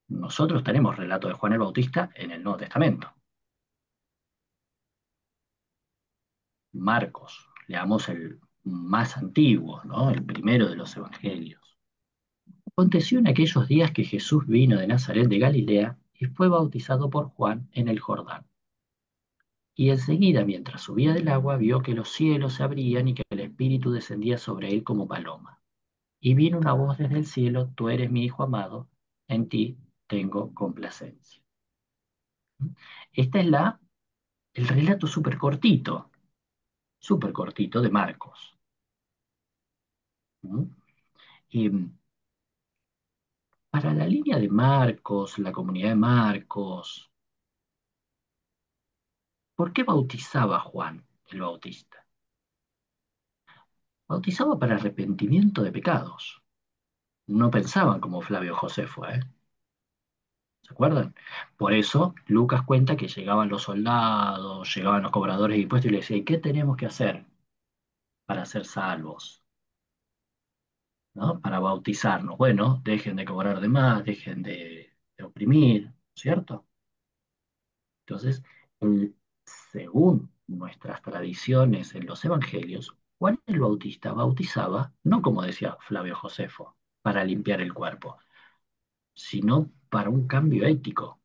nosotros tenemos relato de Juan el Bautista en el Nuevo Testamento. Marcos, leamos el más antiguo, ¿no? El primero de los evangelios. Aconteció en aquellos días que Jesús vino de Nazaret de Galilea y fue bautizado por Juan en el Jordán. Y enseguida, mientras subía del agua, vio que los cielos se abrían y que el Espíritu descendía sobre él como paloma. Y vino una voz desde el cielo: Tú eres mi Hijo amado, en ti tengo complacencia. Este es el relato súper cortito de Marcos. ¿Mm? Y para la línea de Marcos, la comunidad de Marcos, ¿Por qué bautizaba Juan el Bautista? Bautizaba para arrepentimiento de pecados. No pensaban como Flavio Josefo, ¿eh? ¿Se acuerdan? Por eso Lucas cuenta que llegaban los soldados, llegaban los cobradores de impuestos y le decían, ¿y qué tenemos que hacer para ser salvos? ¿No? Para bautizarnos. Bueno, dejen de cobrar de más, dejen de oprimir, ¿cierto? Entonces, el- según nuestras tradiciones en los evangelios, Juan el Bautista bautizaba, no como decía Flavio Josefo, para limpiar el cuerpo, sino para un cambio ético.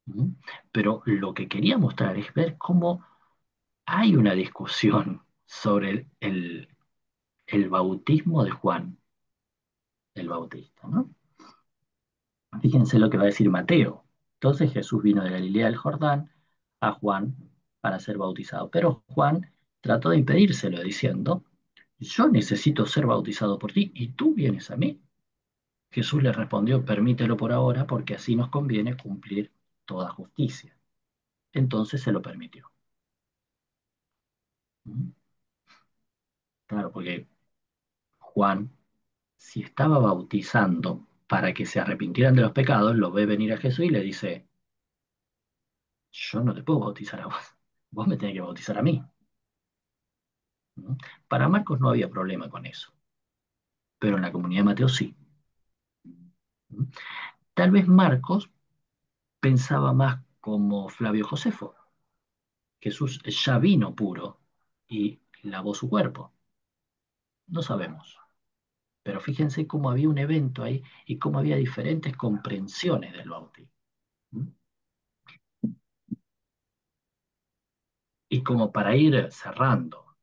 ¿Mm? Pero lo que quería mostrar es ver cómo hay una discusión sobre el bautismo de Juan el Bautista, ¿no? Fíjense lo que va a decir Mateo. Entonces Jesús vino de Galilea del Jordán a Juan para ser bautizado, pero Juan trató de impedírselo diciendo, yo necesito ser bautizado por ti y tú vienes a mí. Jesús le respondió, permítelo por ahora porque así nos conviene cumplir toda justicia. Entonces se lo permitió. ¿Mm? Claro, porque Juan, si estaba bautizando para que se arrepintieran de los pecados, lo ve venir a Jesús y le dice, yo no te puedo bautizar a vos, vos me tenés que bautizar a mí. ¿No? Para Marcos no había problema con eso, pero en la comunidad de Mateo sí. ¿No? Tal vez Marcos pensaba más como Flavio Josefo. Jesús ya vino puro y lavó su cuerpo. No sabemos. Pero fíjense cómo había un evento ahí y cómo había diferentes comprensiones del bautismo. ¿Mm? Y como para ir cerrando,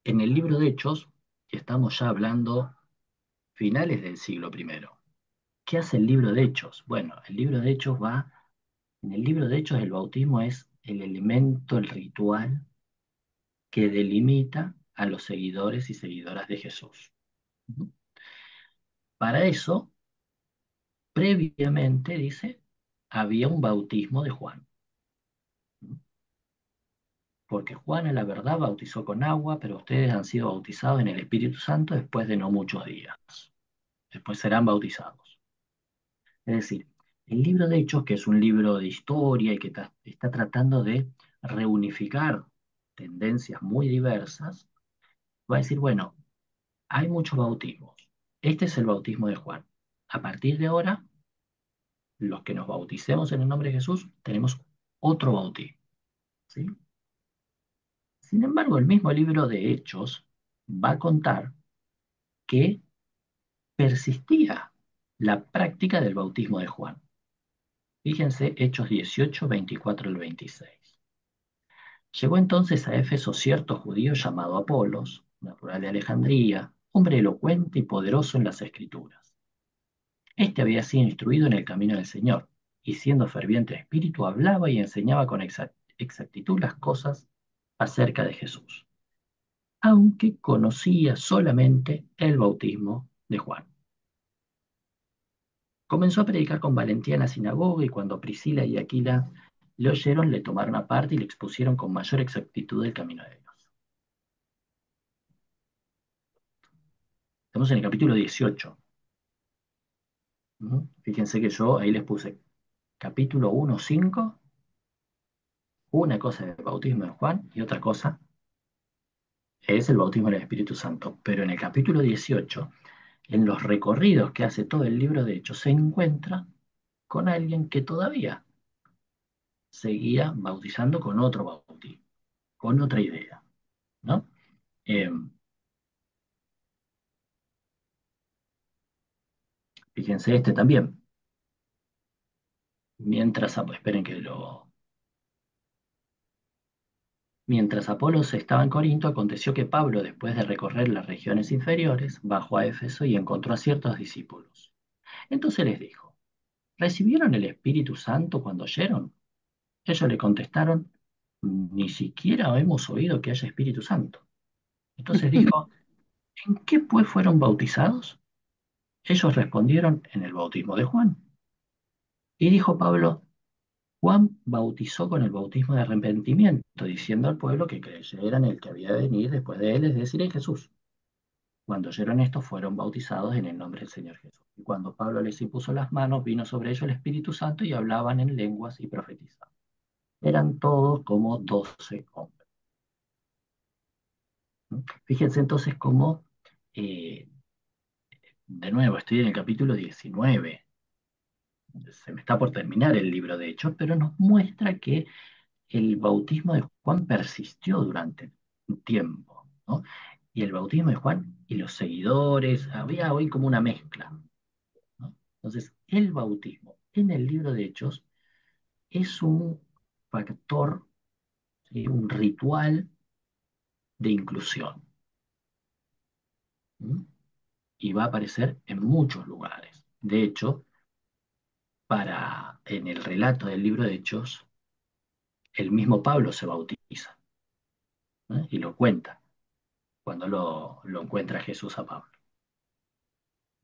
en el libro de Hechos, estamos ya hablando finales del siglo primero. ¿Qué hace el libro de Hechos? Bueno, el libro de Hechos va, en el libro de Hechos el bautismo es el elemento, el ritual que delimita a los seguidores y seguidoras de Jesús. Para eso, previamente, dice, había un bautismo de Juan. Porque Juan a la verdad bautizó con agua, pero ustedes han sido bautizados en el Espíritu Santo después de no muchos días. Después serán bautizados. Es decir, el libro de Hechos, que es un libro de historia y que está tratando de reunificar tendencias muy diversas, va a decir, bueno, hay muchos bautismos. Este es el bautismo de Juan. A partir de ahora, los que nos bauticemos en el nombre de Jesús, tenemos otro bautismo. ¿Sí? Sin embargo, el mismo libro de Hechos va a contar que persistía la práctica del bautismo de Juan. Fíjense, Hechos 18, 24 al 26. Llegó entonces a Éfeso cierto judío llamado Apolos, natural de Alejandría, hombre elocuente y poderoso en las escrituras. Este había sido instruido en el camino del Señor, y siendo ferviente de espíritu, hablaba y enseñaba con exactitud las cosas acerca de Jesús, aunque conocía solamente el bautismo de Juan. Comenzó a predicar con valentía en la sinagoga y cuando Priscila y Aquila le oyeron, le tomaron aparte y le expusieron con mayor exactitud el camino de Dios. Estamos en el capítulo 18. Fíjense que yo ahí les puse capítulo 1, 5, una cosa es el bautismo de Juan y otra cosa es el bautismo del Espíritu Santo. Pero en el capítulo 18, en los recorridos que hace todo el libro de Hechos, se encuentra con alguien que todavía seguía bautizando con otro bautismo, con otra idea, ¿no? Eh, Fíjense este también. Esperen que lo... Mientras Apolos estaba en Corinto, aconteció que Pablo, después de recorrer las regiones inferiores, bajó a Éfeso y encontró a ciertos discípulos. Entonces les dijo, ¿recibieron el Espíritu Santo cuando oyeron? Ellos le contestaron, ni siquiera hemos oído que haya Espíritu Santo. Entonces dijo, ¿en qué pues fueron bautizados? Ellos respondieron, en el bautismo de Juan. Y dijo Pablo, Juan bautizó con el bautismo de arrepentimiento, diciendo al pueblo que creyera en el que había de venir después de él, es decir, en Jesús. Cuando oyeron esto, fueron bautizados en el nombre del Señor Jesús. Y cuando Pablo les impuso las manos, vino sobre ellos el Espíritu Santo y hablaban en lenguas y profetizaban. Eran todos como 12 hombres. Fíjense entonces cómo, eh, de nuevo, estoy en el capítulo 19. Se me está por terminar el libro de Hechos, pero nos muestra que el bautismo de Juan persistió durante un tiempo, ¿no? Y el bautismo de Juan y los seguidores, había hoy como una mezcla, ¿no? Entonces, el bautismo en el libro de Hechos es un factor, ¿sí? Un ritual de inclusión, ¿sí? Y va a aparecer en muchos lugares. De hecho, en el relato del libro de Hechos, el mismo Pablo se bautiza, ¿eh? Y lo cuenta cuando lo encuentra Jesús a Pablo.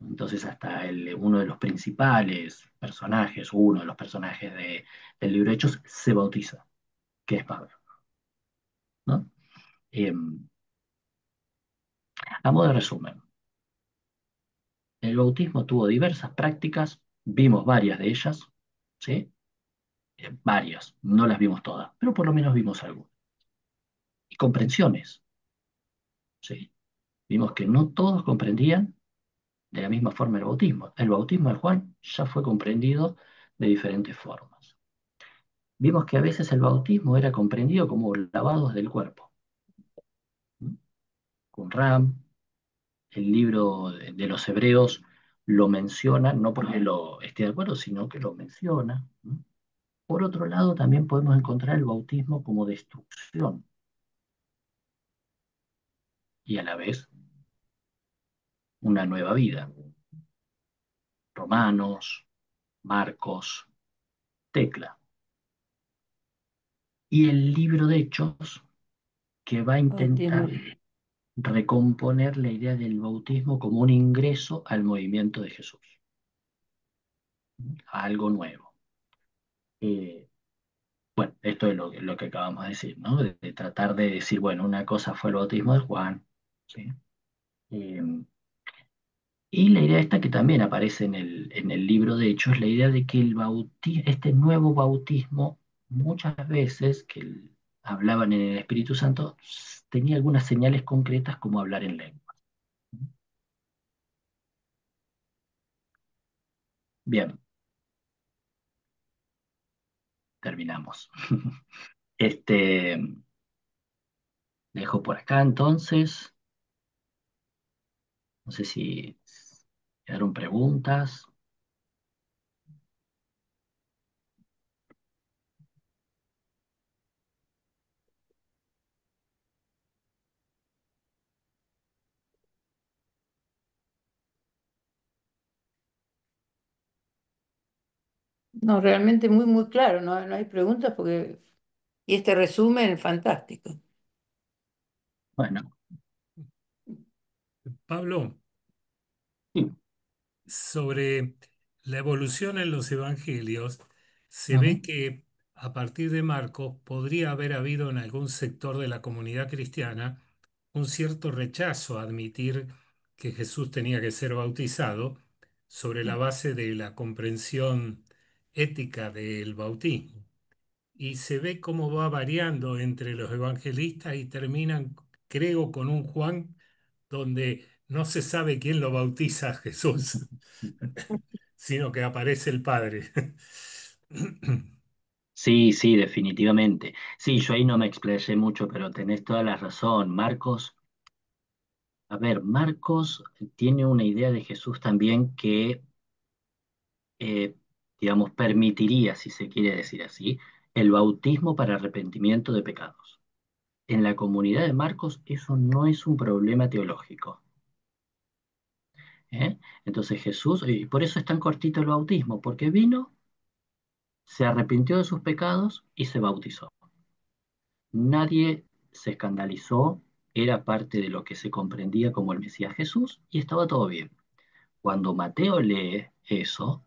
Entonces hasta uno de los principales personajes, uno de los personajes del libro de Hechos, se bautiza, que es Pablo, ¿no? Eh, a modo de resumen, el bautismo tuvo diversas prácticas, vimos varias de ellas, ¿sí? Varias, no las vimos todas, pero por lo menos vimos algunas. Y comprensiones, ¿sí? Vimos que no todos comprendían de la misma forma el bautismo. El bautismo de Juan ya fue comprendido de diferentes formas. Vimos que a veces el bautismo era comprendido como lavados del cuerpo. Qumran, el libro de los Hebreos lo menciona, no porque lo esté de acuerdo, sino que lo menciona. Por otro lado, también podemos encontrar el bautismo como destrucción y a la vez una nueva vida. Romanos, Marcos, Tecla. Y el libro de Hechos, que va a intentar Bautismo. recomponer la idea del bautismo como un ingreso al movimiento de Jesús, a algo nuevo. Eh, bueno, esto es lo que acabamos de decir, ¿no? De tratar de decir, bueno, una cosa fue el bautismo de Juan, ¿sí? Eh, y la idea esta que también aparece en el libro de Hechos, la idea de que este nuevo bautismo, muchas veces hablaban en el Espíritu Santo, tenía algunas señales concretas como hablar en lengua. Bien, terminamos. Este, dejo por acá entonces. No sé si quedaron preguntas. No, realmente muy, muy claro, no, no hay preguntas porque... Y este resumen, fantástico. Bueno, Pablo, sí. sobre la evolución en los evangelios, se ve Ujú. que a partir de Marcos podría haber habido en algún sector de la comunidad cristiana un cierto rechazo a admitir que Jesús tenía que ser bautizado sobre la base de la comprensión ética del bautismo. Y se ve cómo va variando entre los evangelistas y terminan, creo, con un Juan donde no se sabe quién lo bautiza a Jesús, sino que aparece el Padre. Sí, sí, definitivamente. Sí, yo ahí no me explayé mucho, pero tenés toda la razón. Marcos, a ver, Marcos tiene una idea de Jesús también que, eh, digamos, permitiría, si se quiere decir así, el bautismo para arrepentimiento de pecados. En la comunidad de Marcos eso no es un problema teológico, ¿eh? Entonces Jesús, y por eso es tan cortito el bautismo, porque vino, se arrepintió de sus pecados y se bautizó. Nadie se escandalizó, era parte de lo que se comprendía como el Mesías Jesús y estaba todo bien. Cuando Mateo lee eso,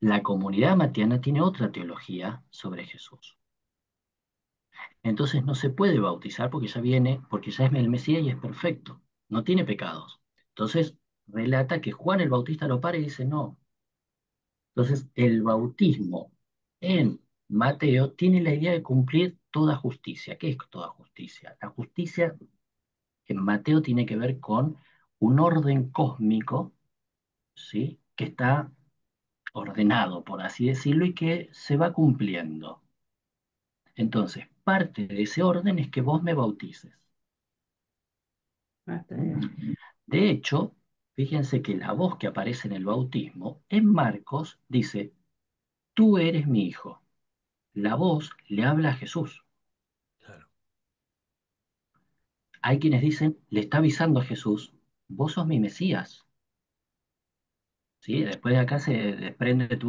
La comunidad matiana tiene otra teología sobre Jesús. Entonces no se puede bautizar porque ya viene, porque ya es el Mesías y es perfecto, no tiene pecados. Entonces relata que Juan el Bautista lo para y dice no. Entonces el bautismo en Mateo tiene la idea de cumplir toda justicia. ¿Qué es toda justicia? La justicia en Mateo tiene que ver con un orden cósmico, ¿sí? Que está ordenado, por así decirlo, y que se va cumpliendo. Entonces, parte de ese orden es que vos me bautices. Ah, está bien. De hecho, fíjense que la voz que aparece en el bautismo, en Marcos, dice, tú eres mi hijo. La voz le habla a Jesús. Claro. Hay quienes dicen, le está avisando a Jesús, vos sos mi Mesías. ¿Sí? Después de acá se desprende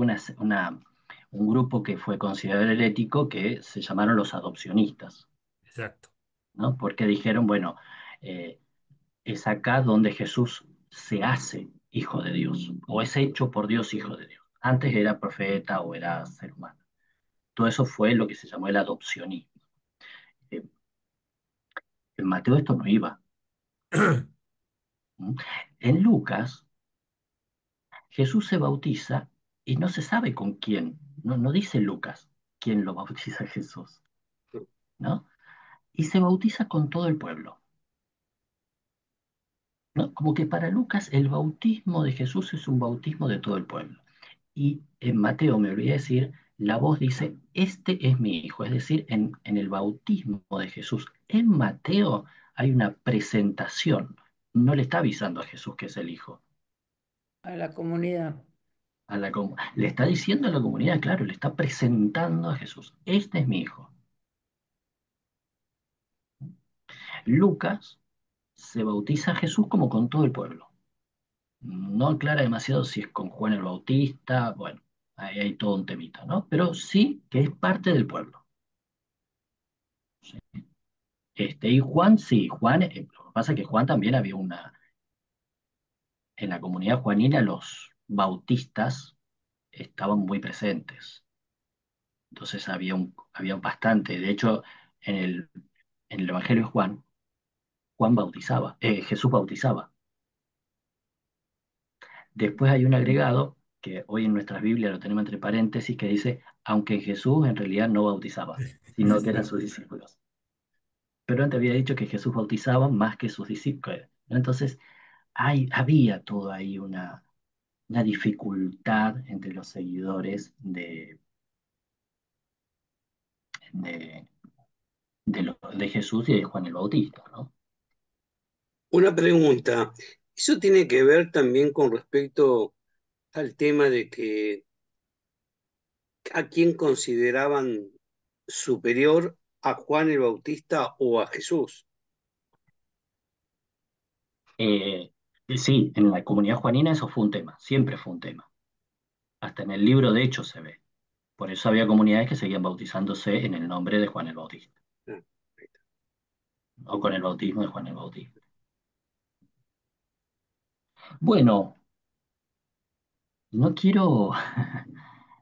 un grupo que fue considerado herético que se llamaron los adopcionistas, Exacto. ¿no? Porque dijeron, bueno, eh, es acá donde Jesús se hace hijo de Dios, o es hecho por Dios hijo de Dios. Antes era profeta o era ser humano. Todo eso fue lo que se llamó el adopcionismo. Eh, en Mateo esto no iba. ¿Mm? En Lucas, Jesús se bautiza y no se sabe con quién. No dice Lucas quién lo bautiza a Jesús, ¿no? Y se bautiza con todo el pueblo, ¿no? Como que para Lucas el bautismo de Jesús es un bautismo de todo el pueblo. Y en Mateo, me olvidé decir, la voz dice, este es mi hijo. Es decir, en el bautismo de Jesús, en Mateo hay una presentación. No le está avisando a Jesús que es el hijo. A la comunidad. Le está diciendo a la comunidad, claro, le está presentando a Jesús. Este es mi hijo. Lucas se bautiza a Jesús como con todo el pueblo. No aclara demasiado si es con Juan el Bautista, bueno, ahí hay todo un temita, ¿no? Pero sí que es parte del pueblo. Y Juan, sí, Juan, lo que pasa es que Juan también había en la comunidad juanina los bautistas estaban muy presentes. Entonces había un bastante. De hecho, en el Evangelio de Juan, Juan bautizaba, Jesús bautizaba. Después hay un agregado que hoy en nuestras Biblias lo tenemos entre paréntesis que dice, aunque Jesús en realidad no bautizaba, sino que eran sus discípulos. Pero antes había dicho que Jesús bautizaba más que sus discípulos. Entonces, había todo ahí una dificultad entre los seguidores de, de Jesús y de Juan el Bautista, ¿no? Una pregunta, ¿eso tiene que ver también con respecto al tema de que a quién consideraban superior, a Juan el Bautista o a Jesús? Eh, sí, en la comunidad juanina eso fue un tema, siempre fue un tema. Hasta en el libro de Hechos se ve. Por eso había comunidades que seguían bautizándose en el nombre de Juan el Bautista, Ah, ahí está. o con el bautismo de Juan el Bautista. Bueno, no quiero,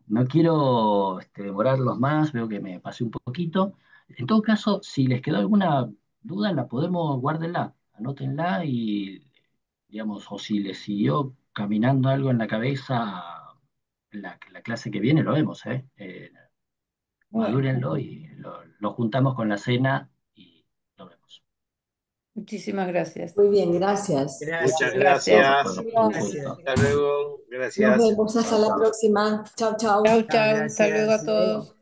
no quiero demorarlos más, veo que me pasé un poquito. En todo caso, si les quedó alguna duda, la podemos, guárdenla, anótenla y, digamos, o si les siguió caminando algo en la cabeza, la clase que viene lo vemos, ¿eh? Bueno, Madúrenlo y lo juntamos con la cena y lo vemos. muchísimas gracias. Muy bien, gracias. Muchas Gracias, No, Gracias. por gracias. favor, un gracias. gusto. Hasta luego. Nos Gracias. vemos hasta la próxima. Chao, chao. Chau, Chao, chau. Hasta luego a gracias. todos.